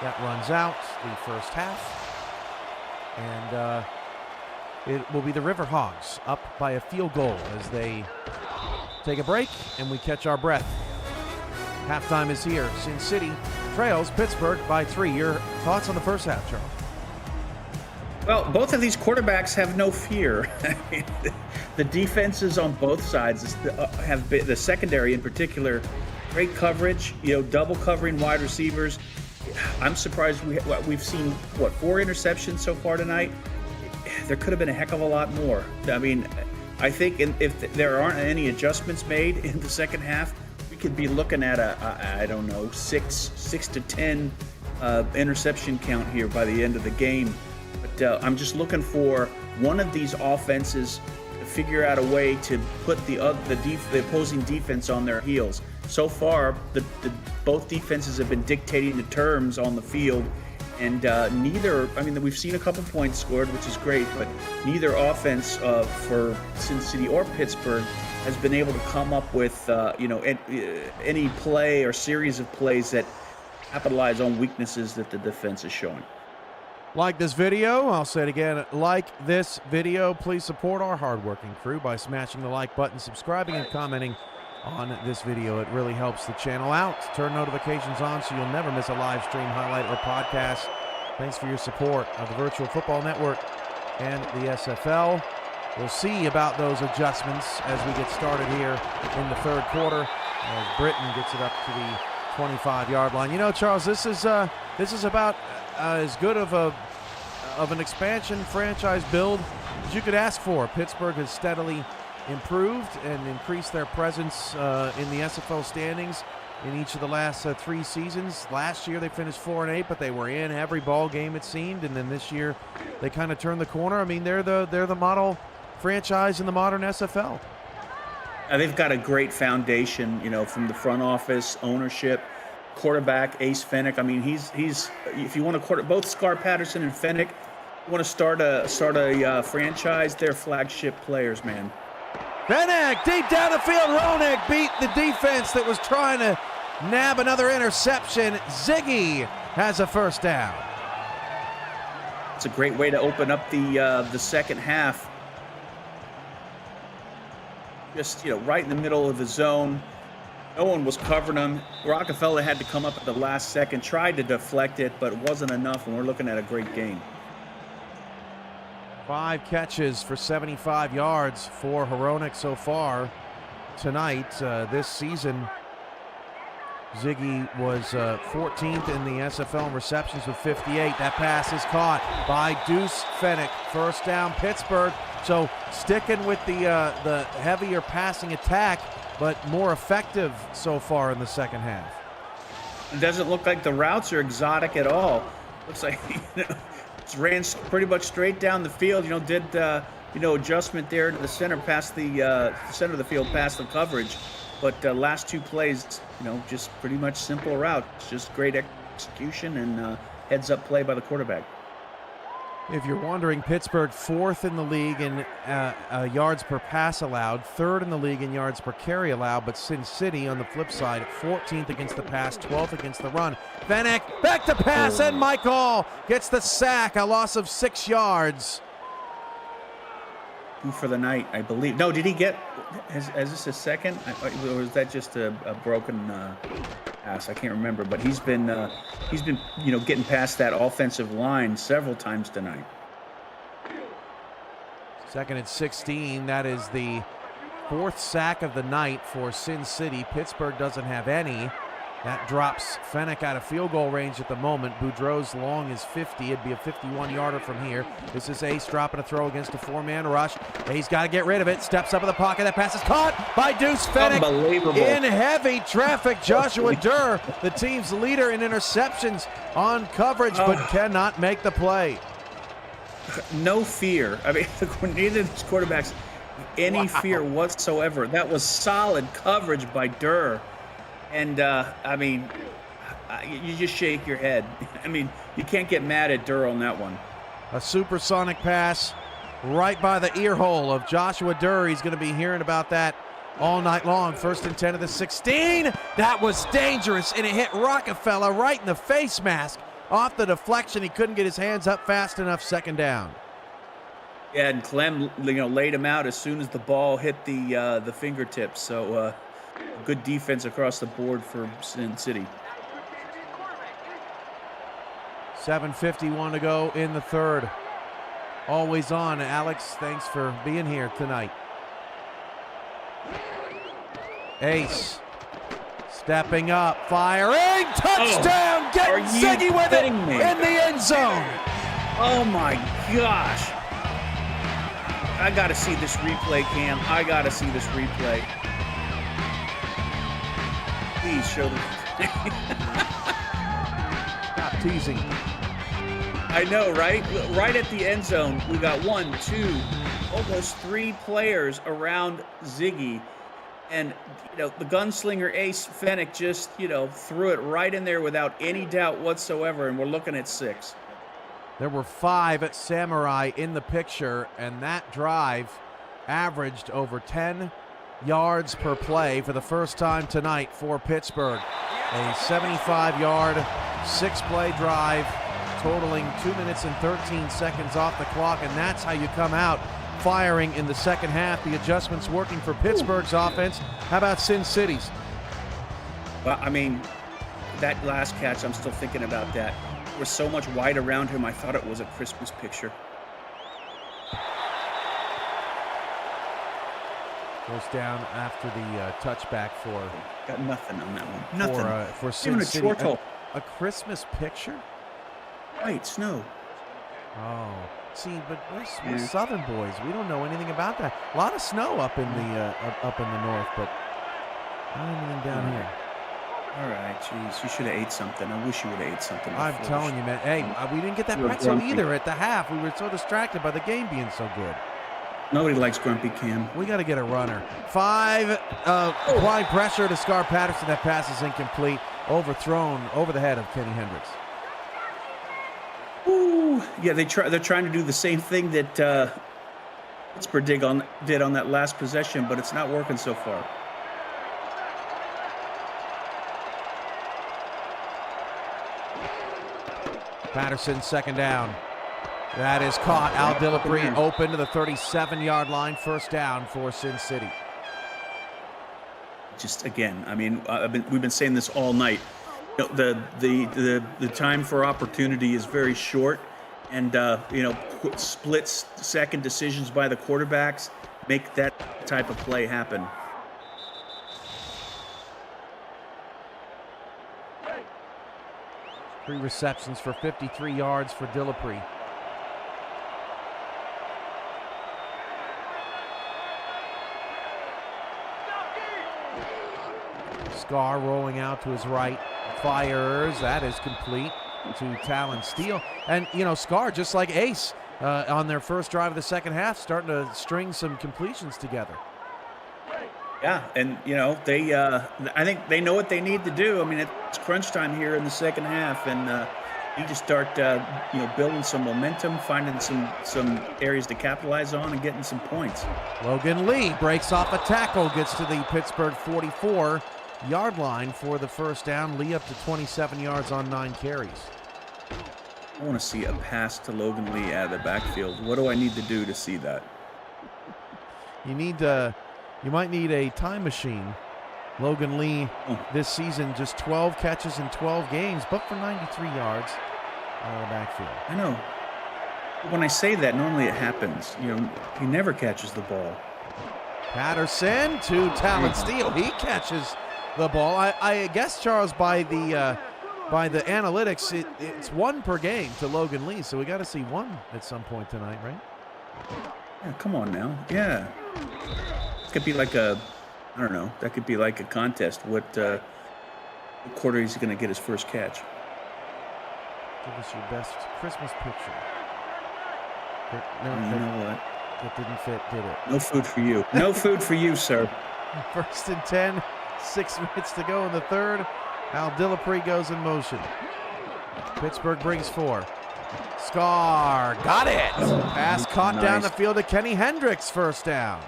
That runs out the first half. And it will be the River Hogs up by a field goal as they take a break and we catch our breath. Halftime is here. Sin City trails Pittsburgh by 3. Your thoughts on the first half, Charles? Well, both of these quarterbacks have no fear. The defenses on both sides have been, the secondary in particular, great coverage, double covering wide receivers. I'm surprised we've seen, 4 interceptions so far tonight? There could have been a heck of a lot more. I mean, I think if there aren't any adjustments made in the second half, we could be looking at I don't know, 6 to 10 interception count here by the end of the game. But I'm just looking for one of these offenses to figure out a way to put the opposing defense on their heels. So far, both defenses have been dictating the terms on the field, and we've seen a couple points scored, which is great, but neither offense for Sin City or Pittsburgh has been able to come up with any play or series of plays that capitalize on weaknesses that the defense is showing. Like this video, I'll say it again, like this video. Please support our hardworking crew by smashing the like button, subscribing, and commenting on this video. It really helps the channel out. Turn notifications on so you'll never miss a live stream, highlight, or podcast. Thanks for your support of the Virtual Football Network and the SFL. We'll see about those adjustments as we get started here in the third quarter as Britain gets it up to the 25-yard line. Charles, this is about as good of an expansion franchise build as you could ask for. Pittsburgh has steadily improved and increased their presence in the SFL standings in each of the last 3 seasons. Last year they finished 4-8, but they were in every ball game it seemed, and then this year they kind of turned the corner. I mean, they're the model franchise in the modern SFL. They've got a great foundation, from the front office, ownership, quarterback Ace Fennick. I mean, he's if you want to both Scar Patterson and Fennick, you want to start a franchise, they're flagship players, man. Fennick deep down the field. Roenick beat the defense that was trying to nab another interception. Ziggy has a first down. It's a great way to open up the second half. Just right in the middle of the zone. No one was covering him. Rockefeller had to come up at the last second, tried to deflect it, but it wasn't enough, and we're looking at a great game. 5 catches for 75 yards for Hronek so far tonight this season. Ziggy was 14th in the SFL in receptions with 58. That pass is caught by Deuce Fennick. First down, Pittsburgh. So sticking with the heavier passing attack, but more effective so far in the second half. It doesn't look like the routes are exotic at all. Looks like it's ran pretty much straight down the field. Did adjustment there to the center, past the center of the field, past the coverage. But last 2 plays, just pretty much simple routes. Just great execution and heads-up play by the quarterback. If you're wondering, Pittsburgh 4th in the league in yards per pass allowed, 3rd in the league in yards per carry allowed, but Sin City on the flip side, 14th against the pass, 12th against the run. Fennick back to pass, and Michael gets the sack, a loss of 6 yards. For the night, I believe. No, did he get? Is this his second, or was that just a broken pass? I can't remember. But he's been getting past that offensive line several times tonight. 2nd and 16. That is the 4th sack of the night for Sin City. Pittsburgh doesn't have any. That drops Fennick out of field goal range at the moment. Boudreau's long is 50. It'd be a 51-yarder from here. This is Ace dropping a throw against a 4-man rush. Ace got to get rid of it. Steps up in the pocket. That pass is caught by Deuce Fennick. Unbelievable. In heavy traffic, Joshua Durr, the team's leader in interceptions on coverage, but cannot make the play. No fear. I mean, neither of these quarterbacks any fear whatsoever. That was solid coverage by Durr. And, you just shake your head. I mean, you can't get mad at Durr on that one. A supersonic pass right by the ear hole of Joshua Durr. He's going to be hearing about that all night long. 1st and 10 of the 16. That was dangerous, and it hit Rockefeller right in the face mask. Off the deflection, he couldn't get his hands up fast enough. 2nd down. Yeah, and Clem, laid him out as soon as the ball hit the fingertips. So good defense across the board for Sin City. 7:51 to go in the 3rd. Always on. Alex, thanks for being here tonight. Ace stepping up, firing, touchdown, getting Ziggy with it in the end zone. Oh my gosh. I gotta see this replay, Cam. I gotta see this replay. Please show the Stop teasing. I know, right? Right at the end zone, we got 1, 2, almost 3 players around Ziggy. And, the gunslinger Ace Fennec just, threw it right in there without any doubt whatsoever, and we're looking at 6. There were 5 at Samurai in the picture, and that drive averaged over 10 yards per play for the first time tonight for Pittsburgh. A 75-yard, 6-play drive, totaling 2 minutes and 13 seconds off the clock, and that's how you come out firing in the second half. The adjustments working for Pittsburgh's offense. How about Sin City's? Well, I mean, that last catch, I'm still thinking about that. There was so much white around him, I thought it was a Christmas picture. Goes down after the touchback for... Got nothing on that one. Nothing. For Sin City. A Christmas picture? White snow. Oh. See, but we're Southern boys. We don't know anything about that. A lot of snow up in the north, but not anything down here. All right, jeez, you should have ate something. I wish you would have ate something. I'm telling you, man. Hey, we didn't get that pretzel either at the half. We were so distracted by the game being so good. Nobody likes grumpy Cam. We got to get a runner. 5, applying pressure to Scar Patterson. That pass is incomplete. Overthrown over the head of Kenny Hendricks. Ooh, yeah, they're trying to do the same thing that Pittsburgh did on that last possession, but it's not working so far. Patterson, 2nd down. That is caught. Al Dillapre open to the 37-yard line. 1st down for Sin City. Just again, I mean, we've been saying this all night. The time for opportunity is very short, and split second decisions by the quarterbacks make that type of play happen. Three receptions for 53 yards for Dillapre. Scar rolling out to his right. Fires. That is complete to Talon Steele. And, Scar, just like Ace, on their first drive of the second half, starting to string some completions together. Yeah, and, I think they know what they need to do. I mean, it's crunch time here in the second half, and you just start, building some momentum, finding some areas to capitalize on, and getting some points. Logan Lee breaks off a tackle, gets to the Pittsburgh 44-yard line for the 1st down. Lee up to 27 yards on 9 carries. I want to see a pass to Logan Lee out of the backfield. What do I need to do to see that? You might need a time machine. Logan Lee this season just 12 catches in 12 games, but for 93 yards out of the backfield. I know. When I say that, normally it happens. He never catches the ball. Patterson to Talon Steele. He catches the ball. I guess, Charles, by the analytics, it's 1 per game to Logan Lee, so we got to see 1 at some point tonight, right? Yeah, come on now. Yeah. It could be like that could be like a contest. What quarter he's going to get his first catch. Give us your best Christmas picture. No, you know what? That didn't fit, did it? No food for you. No food for you, sir. 1st and 10, 6 minutes to go in the 3rd. Al Dillapre goes in motion. Pittsburgh brings 4. Scar got it. Pass caught down Nice. the field to Kenny Hendricks, first down.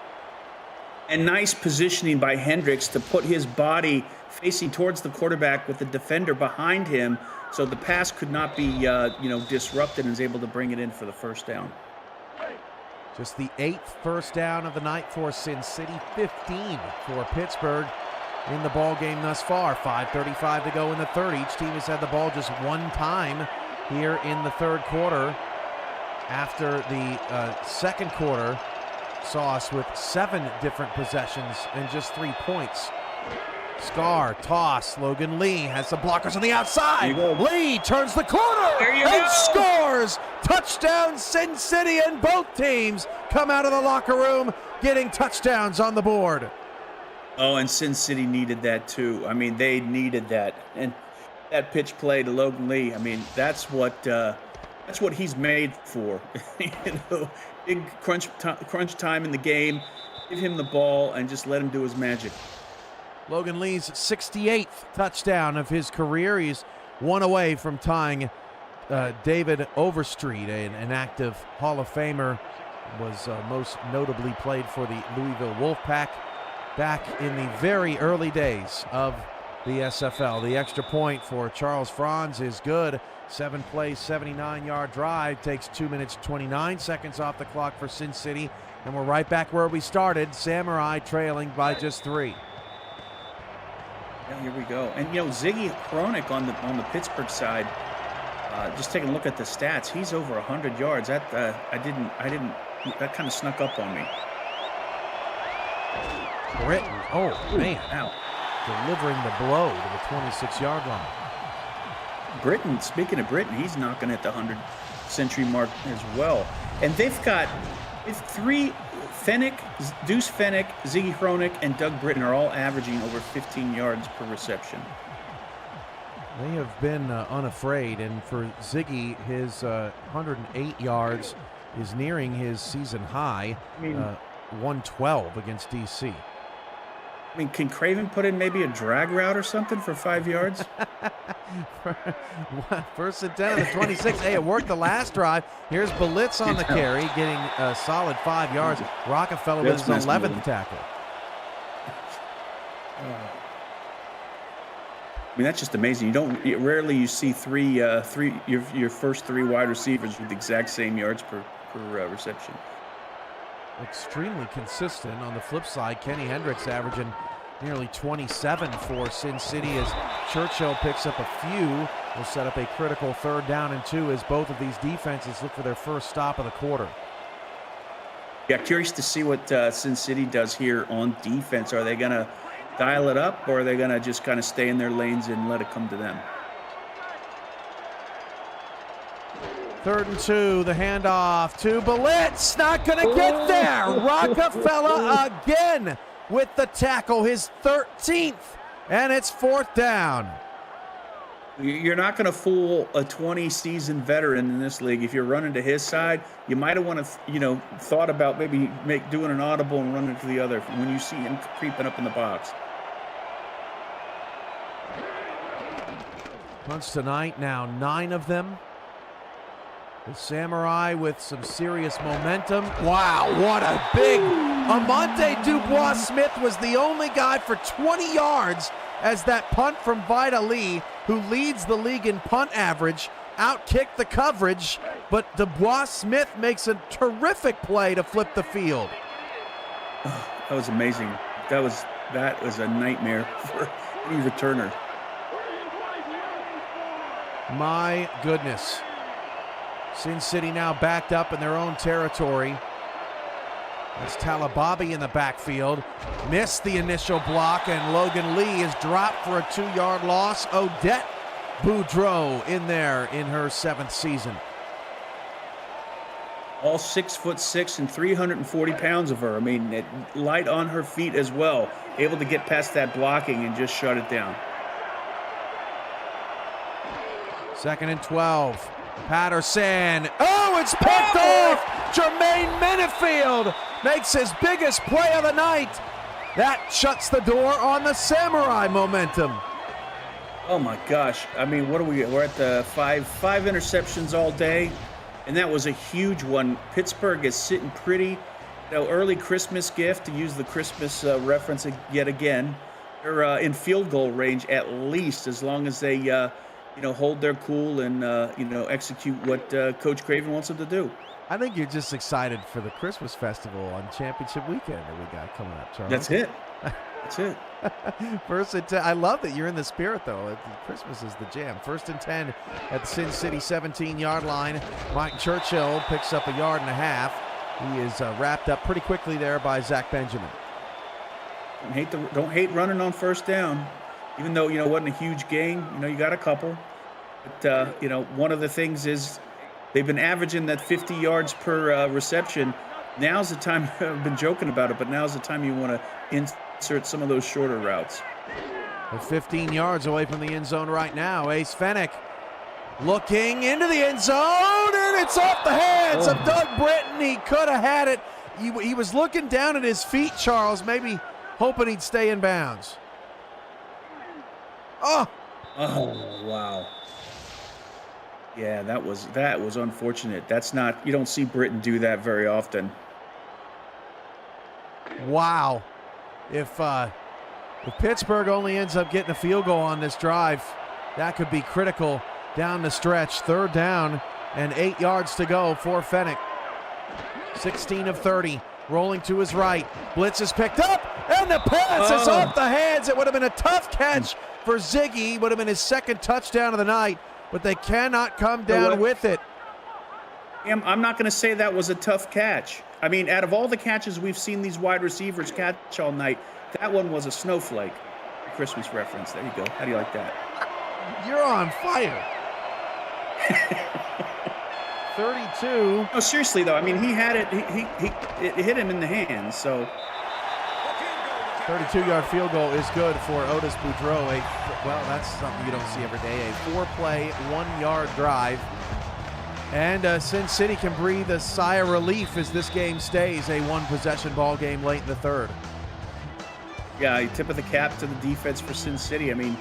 And nice positioning by Hendricks to put his body facing towards the quarterback with the defender behind him, so the pass could not be, disrupted, and was able to bring it in for the first down. Just the 8th first down of the night for Sin City, 15 for Pittsburgh in the ball game thus far. 5:35 to go in the third. Each team has had the ball just one time here in the third quarter. After the second quarter saw us with 7 different possessions and just 3 points. Scar, toss, Logan Lee has some blockers on the outside. Lee turns the corner and scores! Touchdown Sin City, and both teams come out of the locker room getting touchdowns on the board. Oh, and Sin City needed that too. I mean, they needed that. And that pitch play to Logan Lee, I mean, that's what he's made for. Big crunch time in the game. Give him the ball and just let him do his magic. Logan Lee's 68th touchdown of his career. He's one away from tying David Overstreet, an active Hall of Famer. Was most notably played for the Louisville Wolfpack back in the very early days of the SFL. The extra point for Charles Franz is good. 7-play, 79-yard drive. Takes 2 minutes, 29 seconds off the clock for Sin City. And we're right back where we started. Samurai trailing by just 3. Yeah, here we go. And Ziggy Hronik on the Pittsburgh side. Just taking a look at the stats, he's over 100 yards. That that kind of snuck up on me. Britton, oh man, Ow. delivering the blow to the 26-yard line. Britton, speaking of Britton, he's knocking at the 100-century mark as well. And they've 3 Fennick, Deuce Fennick, Ziggy Hronik, and Doug Britton are all averaging over 15 yards per reception. They have been unafraid, and for Ziggy, his 108 yards is nearing his season high, 112 against DC. I mean, can Craven put in maybe a drag route or something for 5 yards? First and 10 on the 26. Hey, it worked the last drive. Here's Belitz on the carry, getting a solid 5 yards. Rockefeller with his 11th tackle. I mean, that's just amazing. Rarely you see your first 3 wide receivers with the exact same yards per reception. Extremely consistent. On the flip side, Kenny Hendricks averaging nearly 27 for Sin City as Churchill picks up a few. Will set up a critical 3rd down and 2 as both of these defenses look for their first stop of the quarter. Yeah, curious to see what Sin City does here on defense. Are they going to dial it up, or are they going to just kind of stay in their lanes and let it come to them? 3rd and 2, the handoff to Belitz, not going to get there. Rockefeller again with the tackle, his 13th, and it's 4th down. You're not going to fool a 20-season veteran in this league. If you're running to his side, you might have thought about maybe doing an audible and running to the other when you see him creeping up in the box. Punts tonight, now 9 of them. The Samurai with some serious momentum. Wow, what a big... Amante Dubois-Smith was the only guy for 20 yards as that punt from Vida Lee, who leads the league in punt average, outkicked the coverage, but Dubois-Smith makes a terrific play to flip the field. Oh, that was amazing. That was a nightmare for any returner. My goodness. Sin City now backed up in their own territory. That's Talababi in the backfield. Missed the initial block, and Logan Lee is dropped for a 2-yard loss. Odette Boudreau in there in her 7th season. All 6'6" and 340 pounds of her. I mean, light on her feet as well. Able to get past that blocking and just shut it down. 2nd and 12. Patterson. Oh, it's picked off! Jermaine Minifield makes his biggest play of the night. That shuts the door on the Samurai momentum. Oh my gosh. I mean, what are we? We're at the five interceptions all day, and that was a huge one. Pittsburgh is sitting pretty. Early Christmas gift, to use the Christmas reference yet again. They're in field goal range at least, as long as they hold their cool and execute what Coach Craven wants them to do. I think you're just excited for the Christmas festival on championship weekend that we got coming up, Charles. That's it. That's it. First and 10. I love that you're in the spirit, though. Christmas is the jam. First and 10 at the Sin City 17-yard line. Mike Churchill picks up a yard and a half. He is wrapped up pretty quickly there by Zach Benjamin. Don't hate running on first down, even though it wasn't a huge gain. You got a couple, but one of the things is they've been averaging that 50 yards per reception. Now's the time. I've been joking about it, but now's the time you want to insert some of those shorter routes. They're 15 yards away from the end zone right now. Ace Fennick looking into the end zone, and it's off the hands of Doug Britton. He could have had it. He was looking down at his feet, Charles, maybe hoping he'd stay in bounds. Oh, wow. Yeah, that was unfortunate. That's not, you don't see Britton do that very often. Wow. If Pittsburgh only ends up getting a field goal on this drive, that could be critical down the stretch. Third down and 8 yards to go for Fennick. 16 of 30, rolling to his right. Blitz is picked up, and the pass is off the hands. It would have been a tough catch for Ziggy. Would have been his second touchdown of the night, but they cannot come down with it. I'm not going to say that was a tough catch. I mean, out of all the catches we've seen these wide receivers catch all night, that one was a snowflake. Christmas reference. There you go. How do you like that? You're on fire. 32. No, seriously though. I mean, he had it. It hit him in the hands. So 32-yard field goal is good for Otis Boudreau. Well, that's something you don't see every day. A 4-play, 1-yard drive. And Sin City can breathe a sigh of relief as this game stays a one-possession ball game late in the third. Yeah, tip of the cap to the defense for Sin City. I mean,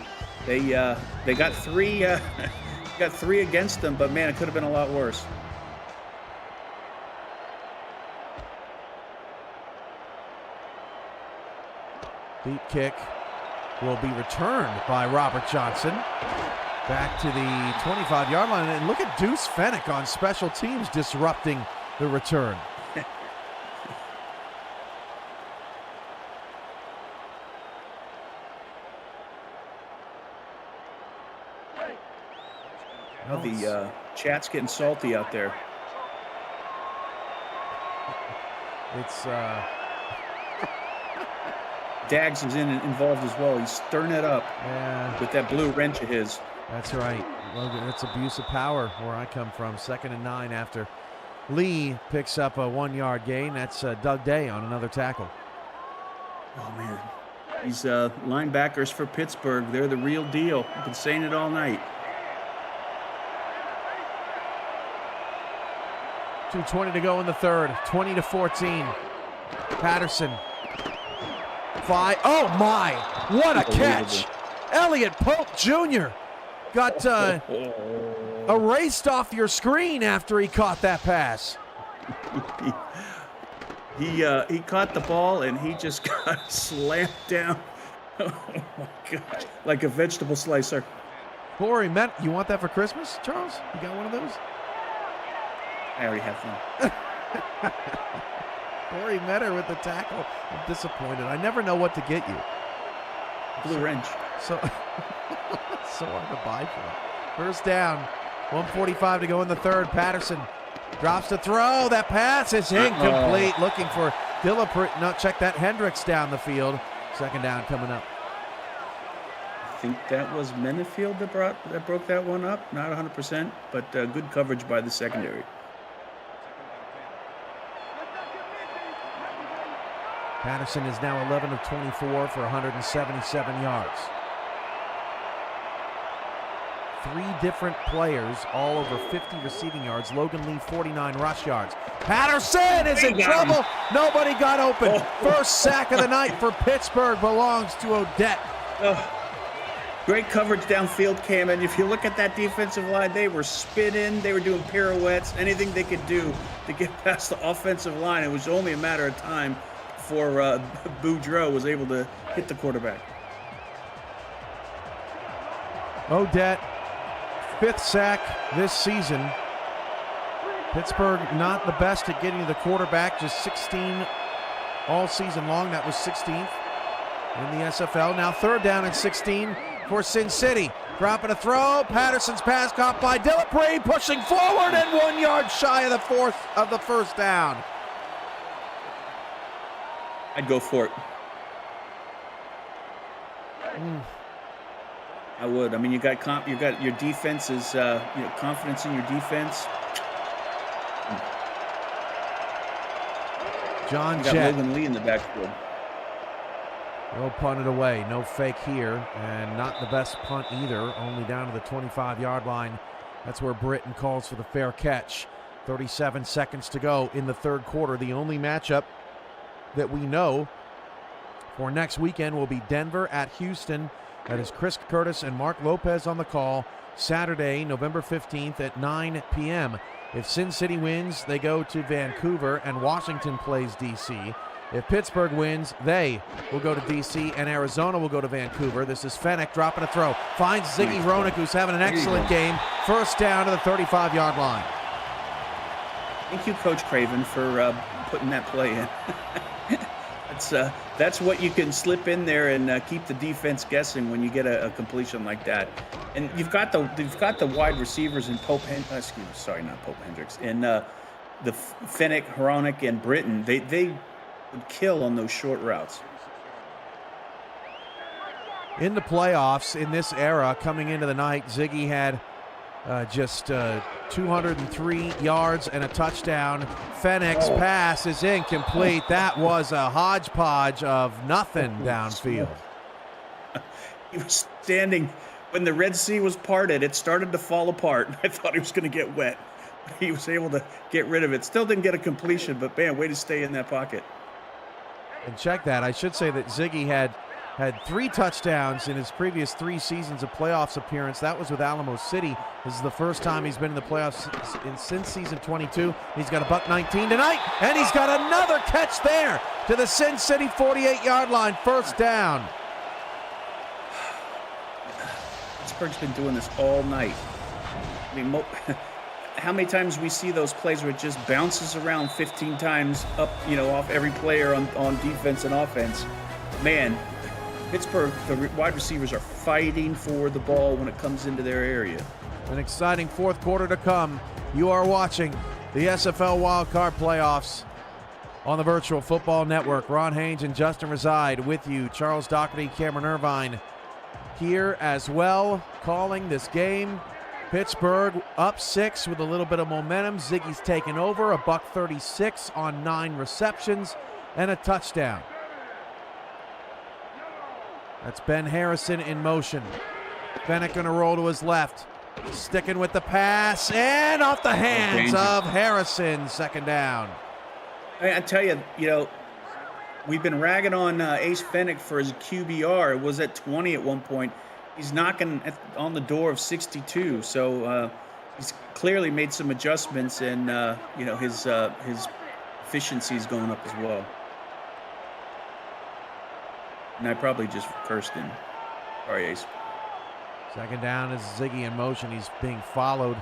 they got three against them, but man, it could have been a lot worse. Deep kick will be returned by Robert Johnson. Back to the 25-yard line, and look at Deuce Fennick on special teams disrupting the return. Well, the chat's getting salty out there. It's Dags is involved as well. He's stirring it up with that blue wrench of his. That's right. Logan, that's abuse of power where I come from. 2nd and 9 after Lee picks up a 1-yard gain. That's Doug Day on another tackle. Oh, man. These linebackers for Pittsburgh, they're the real deal. I've been saying it all night. 2:20 to go in the third. 20-14. Patterson. Oh, my. What a catch. Elliott Pope Jr. got erased off your screen after he caught that pass. He caught the ball and he just got slammed down. Oh my gosh, like a vegetable slicer. Corey, you want that for Christmas, Charles? You got one of those? I already have one. Corey Metter with the tackle. I'm disappointed. I never know what to get you. Blue wrench. So hard to buy for. First down. 1:45 to go in the third. Patterson drops the throw. That pass is incomplete. Looking for Dillapre. No, check that. Hendricks down the field. Second down coming up. I think that was Menefield that broke that one up. Not 100%, but good coverage by the secondary. Patterson is now 11 of 24 for 177 yards. 3 different players, all over 50 receiving yards. Logan Lee, 49 rush yards. Patterson is in trouble. Nobody got open. First sack of the night for Pittsburgh belongs to Odette. Great coverage downfield, Cam. And if you look at that defensive line, they were spinning. They were doing pirouettes, anything they could do to get past the offensive line. It was only a matter of time before Boudreaux was able to hit the quarterback. Odette, 5th sack this season. Pittsburgh not the best at getting to the quarterback, just 16 all season long. That was 16th in the SFL. Now 3rd down and 16 for Sin City. Dropping a throw. Patterson's pass caught by Dillapre, pushing forward and 1 yard shy of the first down. I'd go for it. I would. I mean, you got your defense is confidence in your defense. John you got Jett. Logan Lee in the backfield. Well punted away. No fake here, and not the best punt either. Only down to the 25-yard line. That's where Britton calls for the fair catch. 37 seconds to go in the 3rd quarter. The only matchup that we know for next weekend will be Denver at Houston. That is Chris Curtis and Mark Lopez on the call. Saturday, November 15th at 9 p.m. If Sin City wins, they go to Vancouver, and Washington plays D.C. If Pittsburgh wins, they will go to D.C., and Arizona will go to Vancouver. This is Fennec dropping a throw. Finds Ziggy Ronick, who's having an excellent game. 1st down to the 35-yard line. Thank you, Coach Craven, for putting that play in. That's what you can slip in there and keep the defense guessing when you get a completion like that. And you've got the wide receivers in not Pope Hendricks, and the Fennec, Horonic, and Britton. They would kill on those short routes. In the playoffs in this era, coming into the night, Ziggy had just 203 yards and a touchdown. Fennec's pass is incomplete. That was a hodgepodge of nothing downfield. He was standing when the Red Sea was parted. It started to fall apart. I thought he was going to get wet. He was able to get rid of it. Still didn't get a completion, but man, way to stay in that pocket. And check that. I should say that Ziggy had 3 touchdowns in his previous 3 seasons of playoffs appearance. That was with Alamo City. This is the first time he's been in the playoffs since season 22. He's got a $119 tonight, and he's got another catch there to the Sin City 48-yard line. 1st down. Pittsburgh's been doing this all night. I mean, how many times we see those plays where it just bounces around 15 times up, off every player on defense and offense. Man, Pittsburgh, the wide receivers are fighting for the ball when it comes into their area. An exciting 4th quarter to come. You are watching the SFL Wildcard Playoffs on the Virtual Football Network. Ron Haynes and Justin Reside with you. Charles Doherty, Cameron Irvine here as well, calling this game. Pittsburgh up 6 with a little bit of momentum. Ziggy's taken over, a $136 on 9 receptions and a touchdown. That's Ben Harrison in motion. Fennec going to roll to his left. Sticking with the pass, and off the hands of Harrison. 2nd down. I tell you, we've been ragging on Ace Fennec for his QBR. It was at 20 at one point. He's knocking on the door of 62. So he's clearly made some adjustments, and his efficiency is going up as well. And I probably just cursed him. Sorry, Ace. 2nd down is Ziggy in motion. He's being followed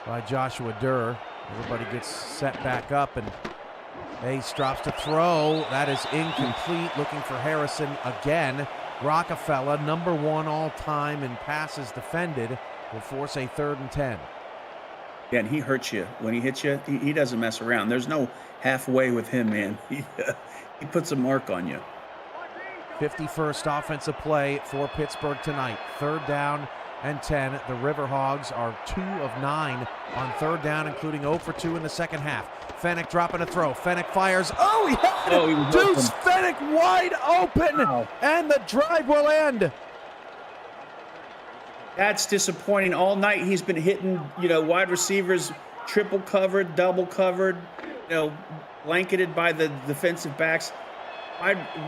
by Joshua Durr. Everybody gets set back up, and Ace drops to throw. That is incomplete. Looking for Harrison again. Rockefeller, number 1 all-time in passes defended, will force a 3rd and 10. Yeah, and he hurts you. When he hits you, he doesn't mess around. There's no halfway with him, man. He puts a mark on you. 51st offensive play for Pittsburgh tonight. 3rd down and 10. The Riverhogs are 2 of 9 on 3rd down, including 0 for 2 in the 2nd half. Fennec dropping a throw. Fennec fires. Oh, he had it! Deuce Fennec wide open, and the drive will end. That's disappointing. All night he's been hitting, wide receivers, triple covered, double covered, blanketed by the defensive backs.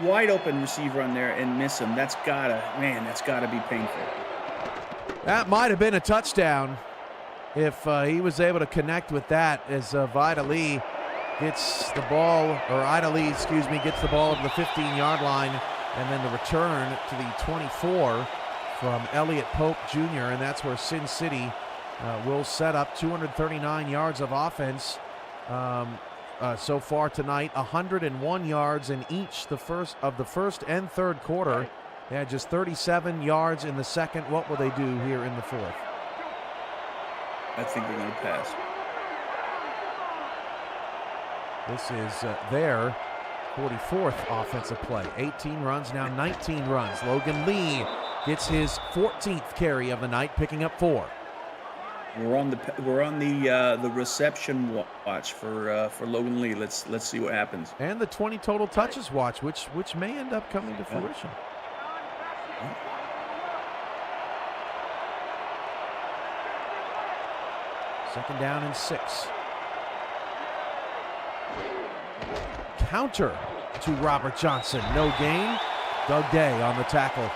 Wide open receiver on there and miss him. That's gotta be painful. That might have been a touchdown if he was able to connect with that, as Ida-Lee gets the ball, or Ida-Lee, excuse me, gets the ball over the 15-yard line, and then the return to the 24 from Elliott Pope Jr., and that's where Sin City will set up 239 yards of offense so far tonight, 101 yards in each the first and third quarter. They had just 37 yards in the second. What will they do here in the fourth? I think they're going to pass. This is their 44th offensive play. 18 runs, now 19 runs. Logan Lee gets his 14th carry of the night, picking up 4. We're on the reception watch for Logan Lee. Let's see what happens. And the 20 total touches watch, which may end up coming to fruition. Second down and 6. Counter to Robert Johnson. No gain. Doug Day on the tackle.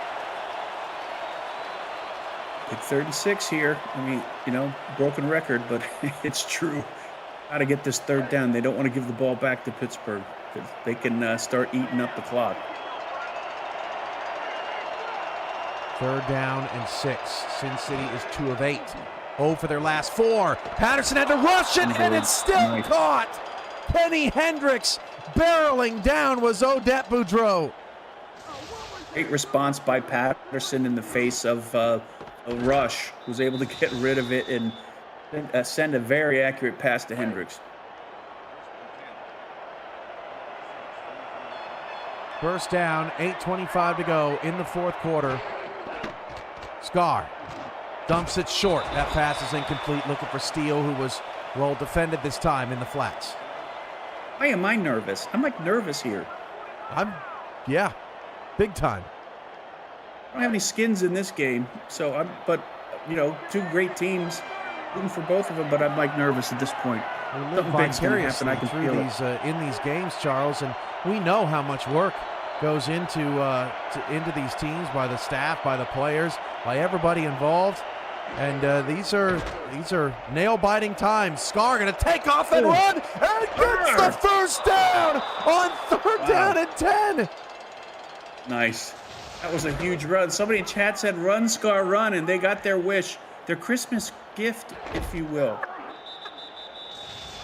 Big 3rd and 6 here. I mean, broken record, but it's true. Got to get this 3rd down. They don't want to give the ball back to Pittsburgh because they can start eating up the clock. 3rd down and 6. Sin City is 2 of 8. 0 for their last 4. Patterson had to rush it, and it's still caught. Kenny Hendricks barreling down was Odette Boudreau. Great response by Patterson in the face of a rush. Was able to get rid of it and send a very accurate pass to Hendricks. First down, 8:25 to go in the fourth quarter. Scar dumps it short. That pass is incomplete. Looking for Steele, who was well defended this time in the flats. Why am I nervous? I'm nervous here. Yeah, big time. I don't have any skins in this game, but 2 great teams, rooting for both of them, but I'm nervous at this point. We live vicariously through in these games, Charles, and we know how much work goes into these teams by the staff, by the players, by everybody involved. And these are nail-biting times. Scar going to take off and run, and gets the first down on 3rd down and 10. Nice. That was a huge run. Somebody in chat said, "Run, Scar, run," and they got their wish, their Christmas gift, if you will.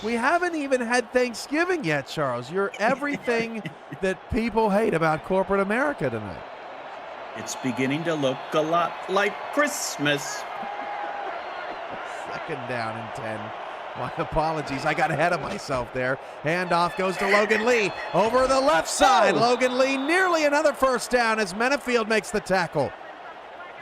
We haven't even had Thanksgiving yet, Charles. You're everything that people hate about corporate America tonight. It's beginning to look a lot like Christmas. 2nd down and 10. My apologies. I got ahead of myself there. Handoff goes to Logan Lee. Over the left side. Logan Lee nearly another first down as Menefield makes the tackle.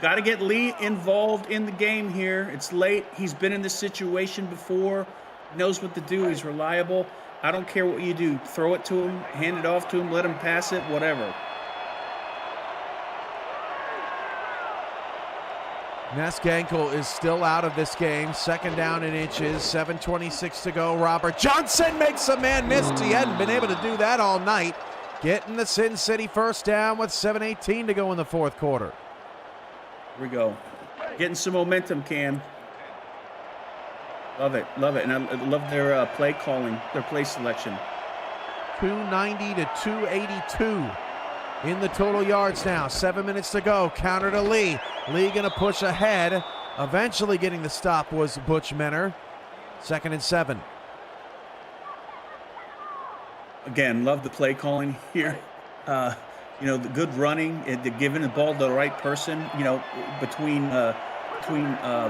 Got to get Lee involved in the game here. It's late. He's been in this situation before. Knows what to do. He's reliable. I don't care what you do. Throw it to him. Hand it off to him. Let him pass it. Whatever. Nesgankel is still out of this game. 2nd down and inches. 7:26 to go. Robert Johnson makes a man miss. He hadn't been able to do that all night. Getting the Sin City first down with 7:18 to go in the fourth quarter. Here we go. Getting some momentum, Cam. Love it. Love it. And I love their play calling, their play selection. 290 to 282 in the total yards now. 7 minutes to go. Counter to Lee. Lee going to push ahead. Eventually getting the stop was Butch Menner. 2nd and 7. Again, love the play calling here. The good running, the giving the ball to the right person. Between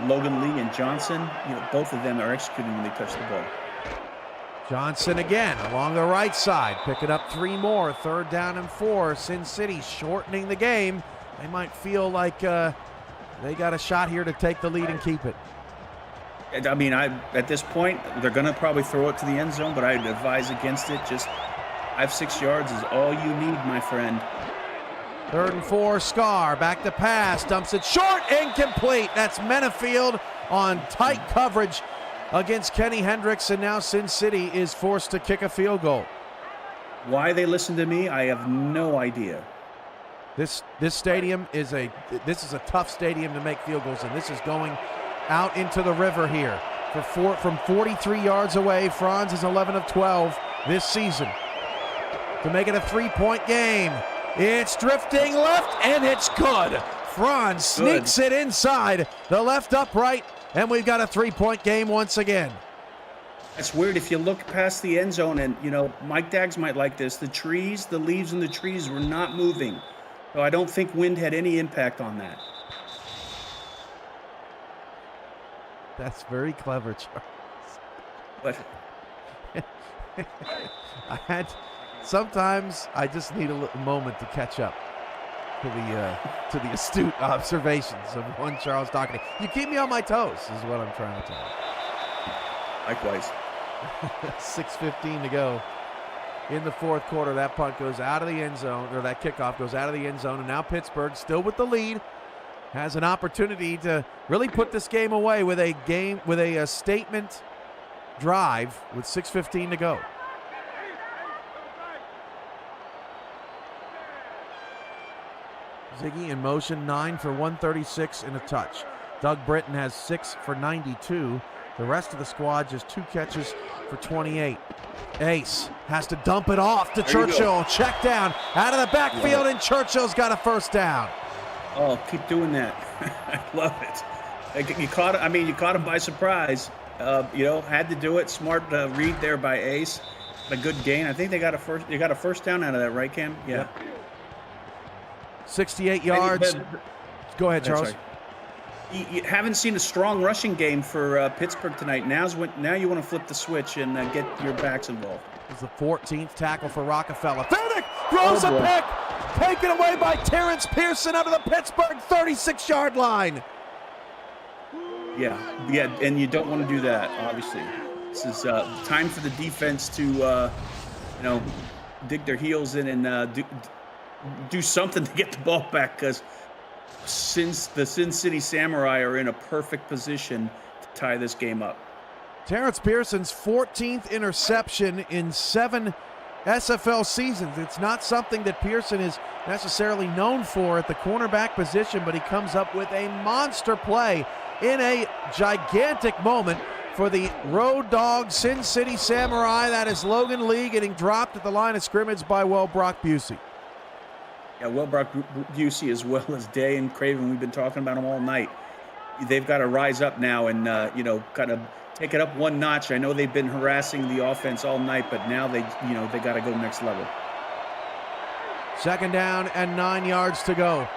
Logan Lee and Johnson, both of them are executing when they touch the ball. Johnson again along the right side, picking up 3 more. 3rd down and 4. Sin City shortening the game. They might feel like they got a shot here to take the lead and keep it. I mean, at this point, they're going to probably throw it to the end zone, but I'd advise against it. Just 5-6 yards is all you need, my friend. 3rd and 4, Scar back to pass, dumps it short, incomplete. That's Menefield on tight coverage against Kenny Hendricks, and now Sin City is forced to kick a field goal. Why they listen to me, I have no idea. This stadium is a tough stadium to make field goals in. This is going out into the river here. From 43 yards away, Franz is 11 of 12 this season to make it a 3-point game. It's drifting left, and it's good. Franz sneaks it inside the left upright, and we've got a 3-point game once again. It's weird if you look past the end zone, and Mike Daggs might like this. The leaves in the trees were not moving, so I don't think wind had any impact on that. That's very clever, Charles. But sometimes I just need a moment to catch up to the astute observations of one Charles Doherty. You keep me on my toes, is what I'm trying to tell you. Likewise. 6:15 to go in the fourth quarter. That punt goes out of the end zone, or that kickoff goes out of the end zone, and now Pittsburgh, still with the lead, has an opportunity to really put this game away with a statement drive with 6:15 to go. Ziggy in motion, 9 for 136 and a touch. Doug Britton has 6 for 92. The rest of the squad just 2 catches for 28. Ace has to dump it off to Churchill. Check down out of the backfield, and Churchill's got a first down. Oh, keep doing that. I love it. You caught him by surprise. Had to do it. Smart read there by Ace. A good gain. I think they got a first down out of that, right, Cam? Yeah. Yep. 68 yards. Go ahead, Charles. You haven't seen a strong rushing game for Pittsburgh tonight. Now you want to flip the switch and get your backs involved. It's the 14th tackle for Rockefeller. Fennick throws a pick. Taken away by Terrence Pearson out of the Pittsburgh 36-yard line. Yeah, and you don't want to do that, obviously. This is time for the defense to, dig their heels in and do something to get the ball back, because since the Sin City Samurai are in a perfect position to tie this game up. Terrence Pearson's 14th interception in 7 SFL seasons. It's not something that Pearson is necessarily known for at the cornerback position, but he comes up with a monster play in a gigantic moment for the Road Dog Sin City Samurai. That is Logan Lee getting dropped at the line of scrimmage by Brock Busey. Yeah, Brock Busey, as well as Day and Craven, we've been talking about them all night. They've got to rise up now and, kind of take it up one notch. I know they've been harassing the offense all night, but now they got to go next level. 2nd down and 9 yards to go.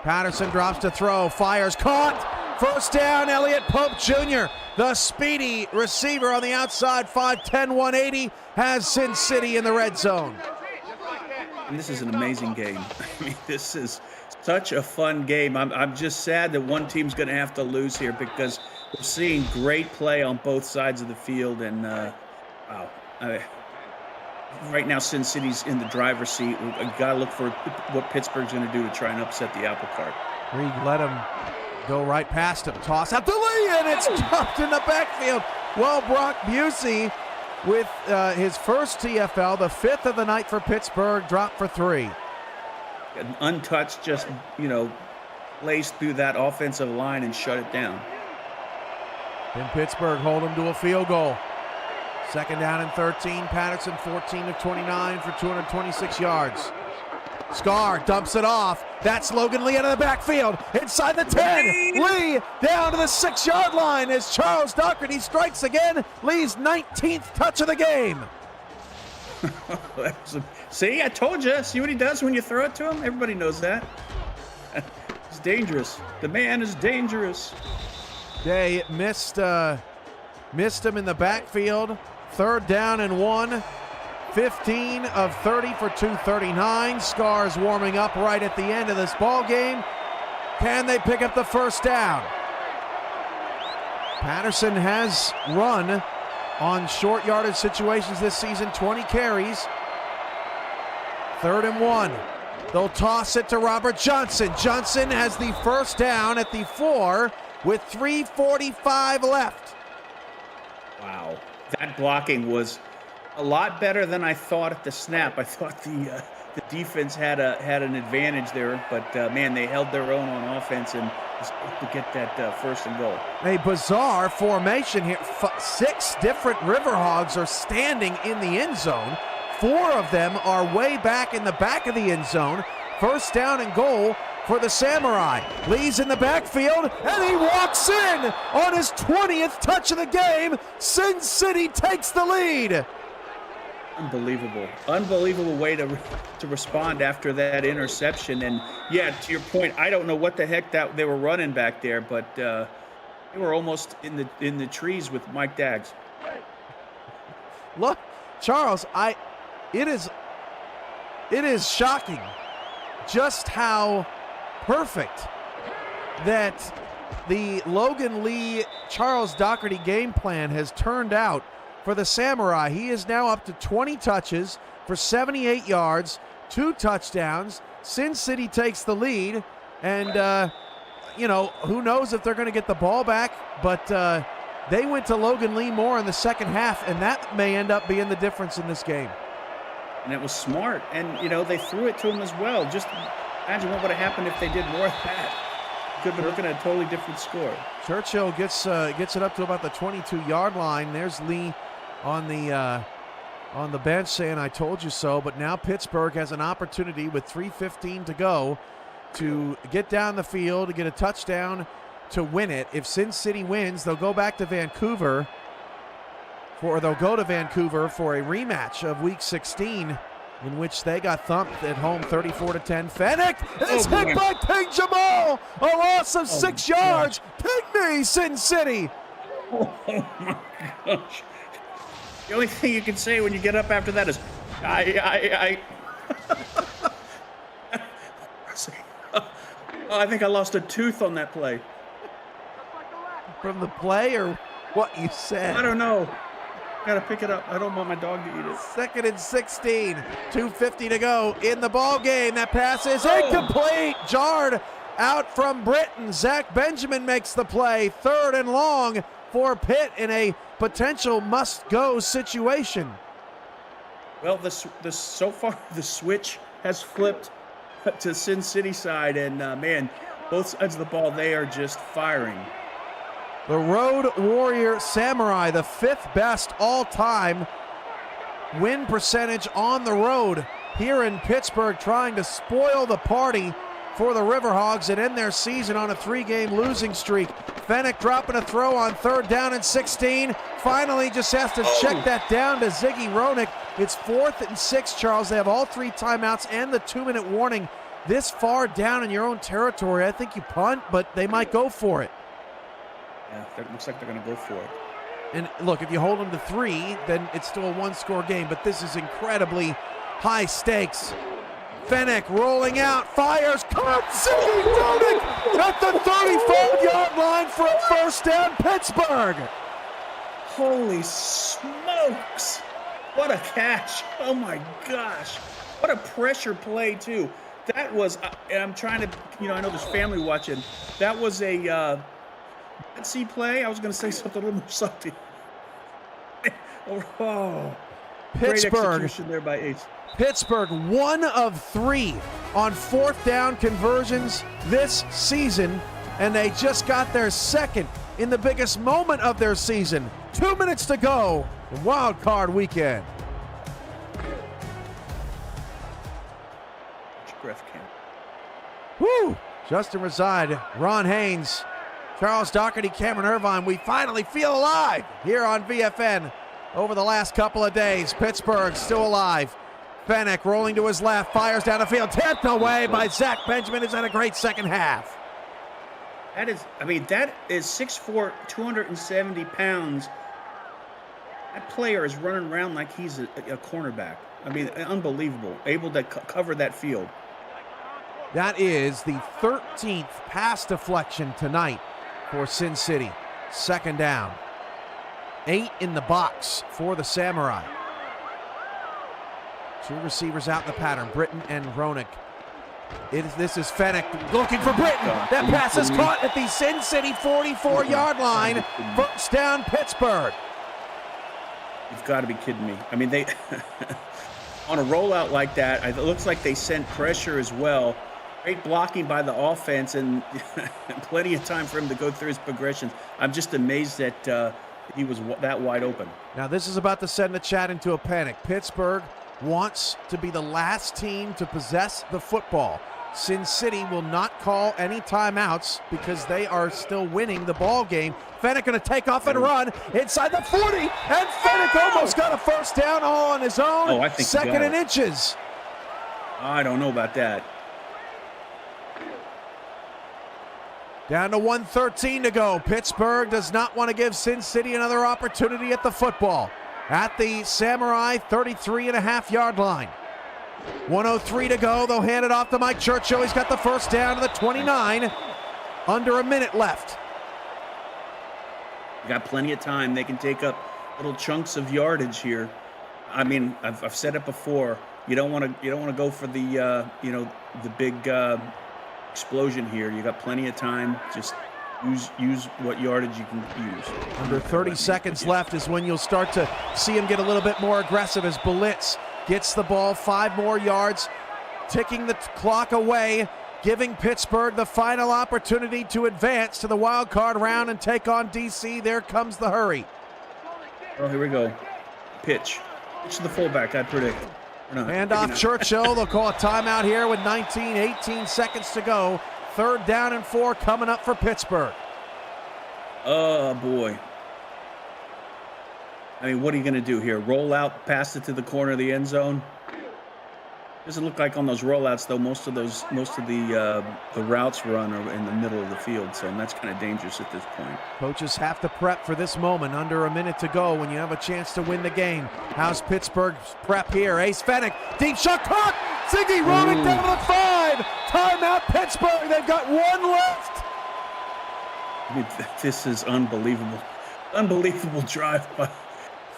Patterson drops to throw, fires, caught. 1st down, Elliott Pope Jr., the speedy receiver on the outside, 5'10", 180, has Sin City in the red zone. And this is an amazing game. I mean, this is such a fun game. I'm just sad that one team's going to have to lose here, because we're seeing great play on both sides of the field. And, wow. Right now, Sin City's in the driver's seat. We've got to look for what Pittsburgh's going to do to try and upset the apple cart. Reed let him go right past him. Toss out to Lee, and it's dropped in the backfield. Brock Busey with his first TFL, the 5th of the night for Pittsburgh, dropped for 3. Untouched, just, laced through that offensive line and shut it down. Then Pittsburgh hold him to a field goal. 2nd down and 13. Patterson 14 of 29 for 226 yards. Scar dumps it off. That's Logan Lee out of the backfield. Inside the 10. Lee down to the 6-yard line as Charles Doherty strikes again. Lee's 19th touch of the game. See, I told you. See what he does when you throw it to him? Everybody knows that. He's dangerous. The man is dangerous. Day missed him in the backfield. 3rd down and 1. 15 of 30 for 239. Scar's warming up right at the end of this ball game. Can they pick up the 1st down? Patterson has run on short yardage situations this season, 20 carries. 3rd and 1. They'll toss it to Robert Johnson. Johnson has the 1st down at the 4 with 3:45 left. Wow. That blocking was a lot better than I thought at the snap. I thought the the defense had an advantage there, but man, they held their own on offense and was able to get that 1st and goal. A bizarre formation here. 6 different Riverhogs are standing in the end zone. 4 of them are way back in the back of the end zone. 1st down and goal for the Samurai. Lee's in the backfield, and he walks in on his 20th touch of the game. Sin City takes the lead. Unbelievable way to respond after that interception. And yeah, to your point, I don't know what the heck that they were running back there, but they were almost in the trees with Mike Daggs. Look, Charles, it is shocking just how perfect that the Logan Lee Charles Doherty game plan has turned out for the Samurai. He is now up to 20 touches for 78 yards, 2 touchdowns. Sin City takes the lead, and who knows if they're going to get the ball back, but they went to Logan Lee more in the second half, and that may end up being the difference in this game. And it was smart, and they threw it to him as well. Just imagine what would have happened if they did more of that. Could have been looking at a totally different score. Churchill gets it up to about the 22-yard line. There's Lee on the bench saying, "I told you so." But now Pittsburgh has an opportunity with 3:15 to go to get down the field, to get a touchdown to win it. If Sin City wins, they'll go back to Vancouver for a rematch of Week 16, in which they got thumped at home 34-10. Fennec is hit by King Jamal, a loss of 6 yards. Pygmy, Sin City. Oh my gosh. The only thing you can say when you get up after that is, I think I lost a tooth on that play. From the play or what you said? I don't know. Gotta pick it up. I don't want my dog to eat it. 2nd and 16, 2:50 to go in the ball game. That pass is incomplete. Jarred out from Britain. Zach Benjamin makes the play. 3rd and long for Pitt in a potential must-go situation. Well, so far the switch has flipped to Sin City side, and man, both sides of the ball, they are just firing. The Road Warrior Samurai, the 5th best all-time win percentage on the road here in Pittsburgh, trying to spoil the party for the Riverhogs and end their season on a 3-game losing streak. Fennec dropping a throw on 3rd down and 16. Finally just has to check that down to Ziggy Roenick. It's 4th and 6, Charles. They have all 3 timeouts and the 2-minute warning. This far down in your own territory, I think you punt, but they might go for it. Yeah, it looks like they're going to go for it. And look, if you hold them to 3, then it's still a 1-score game, but this is incredibly high stakes. Fennec rolling out, fires, caught, Ziggy Roenick at the 35-yard line for a 1st down, Pittsburgh. Holy smokes. What a catch. Oh my gosh. What a pressure play too. That was, and I'm trying to, I know there's family watching. That was a C play. I was going to say something a little more salty. Oh, Pittsburgh. Great execution there by Ace. Pittsburgh 1 of 3 on 4th down conversions this season, and they just got their 2nd in the biggest moment of their season. 2 minutes to go in Wild Card Weekend. Woo! Justin Reside, Ron Haynes, Charles Doherty, Cameron Irvine. We finally feel alive here on VFN over the last couple of days. Pittsburgh still alive. Fennec rolling to his left, fires down the field, tipped away by Zach Benjamin. Has had a great second half. That is 6'4", 270 pounds. That player is running around like he's a cornerback. Unbelievable. Able to cover that field. That is the 13th pass deflection tonight for Sin City. 2nd down. 8 in the box for the Samurai. 2 receivers out in the pattern, Britton and Roenick. This is Fennec looking for Britton. That pass is caught at the Sin City 44-yard line. 1st down, Pittsburgh. You've got to be kidding me. on a rollout like that, it looks like they sent pressure as well. Great blocking by the offense and plenty of time for him to go through his progressions. I'm just amazed that he was that wide open. Now, this is about to send the chat into a panic. Pittsburgh wants to be the last team to possess the football. Sin City will not call any timeouts because they are still winning the ball game. Fennick going to take off and run inside the 40, and Fennick almost got a first down all on his own. Oh, I think second and inches. I don't know about that. Down to 1:13 to go. Pittsburgh does not want to give Sin City another opportunity at the football. At the Samurai 33.5-yard line. 1:03 to go. They'll hand it off to Mike Churchill. He's got the first down to the 29. Under a minute left. You got plenty of time. They can take up little chunks of yardage here. I mean, I've said it before. You don't want to go for the the big explosion here. You got plenty of time. Just use what yardage you can use. Under 30 seconds left is when you'll start to see him get a little bit more aggressive as Blitz gets the ball 5 more yards, ticking the clock away, giving Pittsburgh the final opportunity to advance to the wild card round and take on DC. There comes the hurry. Oh, here we go. Pitch to the fullback, I predict. Hand off Churchill. They'll call a timeout here with 18 seconds to go. 3rd down and 4 coming up for Pittsburgh. Oh, boy. I mean, what are you going to do here? Roll out, pass it to the corner of the end zone? Doesn't look like on those rollouts, though, most of the routes run are in the middle of the field, so that's kind of dangerous at this point. Coaches have to prep for this moment. Under a minute to go when you have a chance to win the game. How's Pittsburgh's prep here? Ace Fennick, deep shot caught! Ziggy rolling down to the 5! Timeout Pittsburgh, they've got 1 left! I mean, this is unbelievable. Unbelievable drive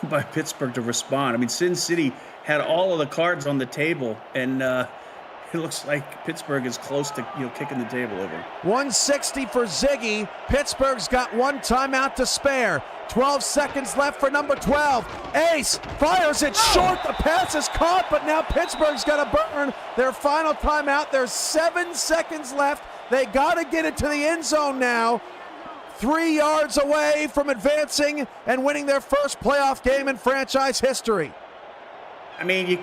by Pittsburgh to respond. I mean, Sin City had all of the cards on the table, and it looks like Pittsburgh is close to kicking the table over. 160 for Ziggy. Pittsburgh's got 1 timeout to spare. 12 seconds left for number 12. Ace fires it short. The pass is caught, but now Pittsburgh's got to burn their final timeout. There's 7 seconds left. They got to get it to the end zone now. 3 yards away from advancing and winning their first playoff game in franchise history. I mean,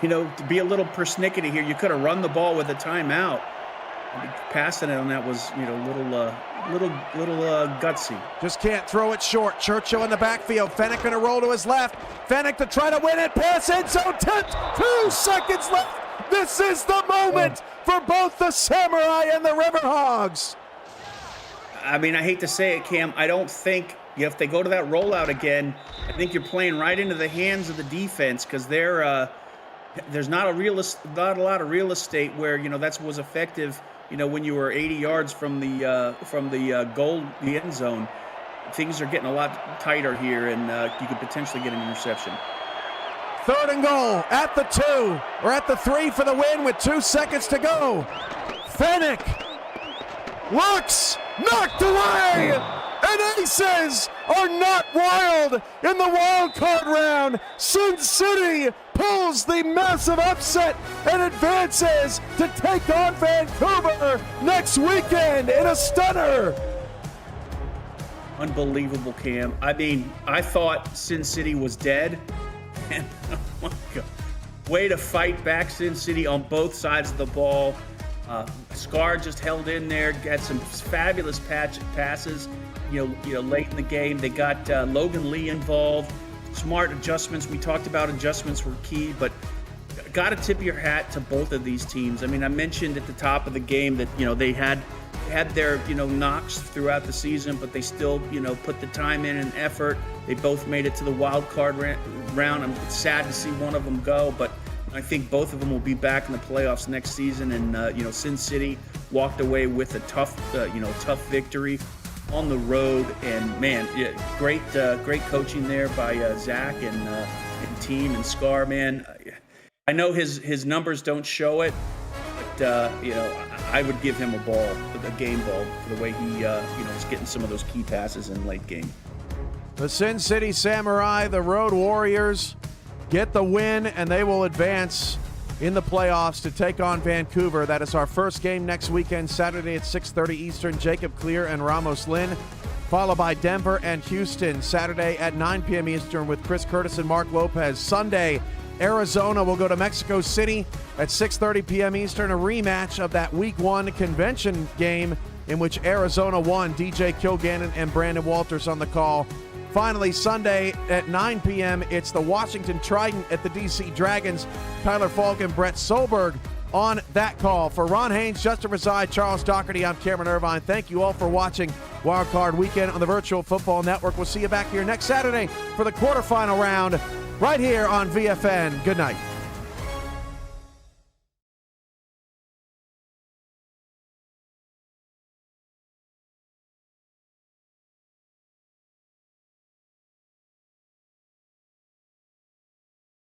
to be a little persnickety here, you could have run the ball with a timeout. I mean, passing it on that was, little gutsy. Just can't throw it short. Churchill in the backfield. Fennick going to roll to his left. Fennick to try to win it. Pass end zone. 2 seconds left. This is the moment for both the Samurai and the Riverhogs. I mean, I hate to say it, Cam. I don't think if they go to that rollout again, I think you're playing right into the hands of the defense because there's not a lot of real estate where that was effective. When you were 80 yards from the goal, the end zone, things are getting a lot tighter here, and you could potentially get an interception. 3rd and goal at the 2 or at the 3 for the win with 2 seconds to go. Fennick looks knocked away, and Aces are not wild in the wild card round. Sin City pulls the massive upset and advances to take on Vancouver next weekend in a stunner. Unbelievable, Cam. I mean, I thought Sin City was dead. And, oh my God. Way to fight back, Sin City, on both sides of the ball. Scar just held in there, got some fabulous passes, late in the game. They got Logan Lee involved. Smart adjustments. We talked about adjustments were key, but got to tip your hat to both of these teams. I mean, I mentioned at the top of the game that, they had their, knocks throughout the season, but they still, put the time in and effort. They both made it to the wild card round. I'm sad to see one of them go, but I think both of them will be back in the playoffs next season. And, Sin City walked away with a tough victory on the road. And, man, great coaching there by Zach and team and Scar, man. I know his numbers don't show it, but, I would give him a game ball for the way he, is getting some of those key passes in late game. The Sin City Samurai, the Road Warriors, get the win, and they will advance in the playoffs to take on Vancouver. That is our first game next weekend, Saturday at 6:30 Eastern. Jacob Clear and Ramos Lynn, followed by Denver and Houston, Saturday at 9 p.m. Eastern with Chris Curtis and Mark Lopez. Sunday, Arizona will go to Mexico City at 6:30 p.m. Eastern, a rematch of that Week 1 convention game in which Arizona won. DJ Kilgannon and Brandon Walters on the call. Finally, Sunday at 9 p.m., it's the Washington Trident at the DC Dragons. Tyler Falk and Brett Solberg on that call. For Ron Haynes, Justin Reside, Charles Doherty, I'm Cameron Irvine. Thank you all for watching Wildcard Weekend on the Virtual Football Network. We'll see you back here next Saturday for the quarterfinal round right here on VFN. Good night.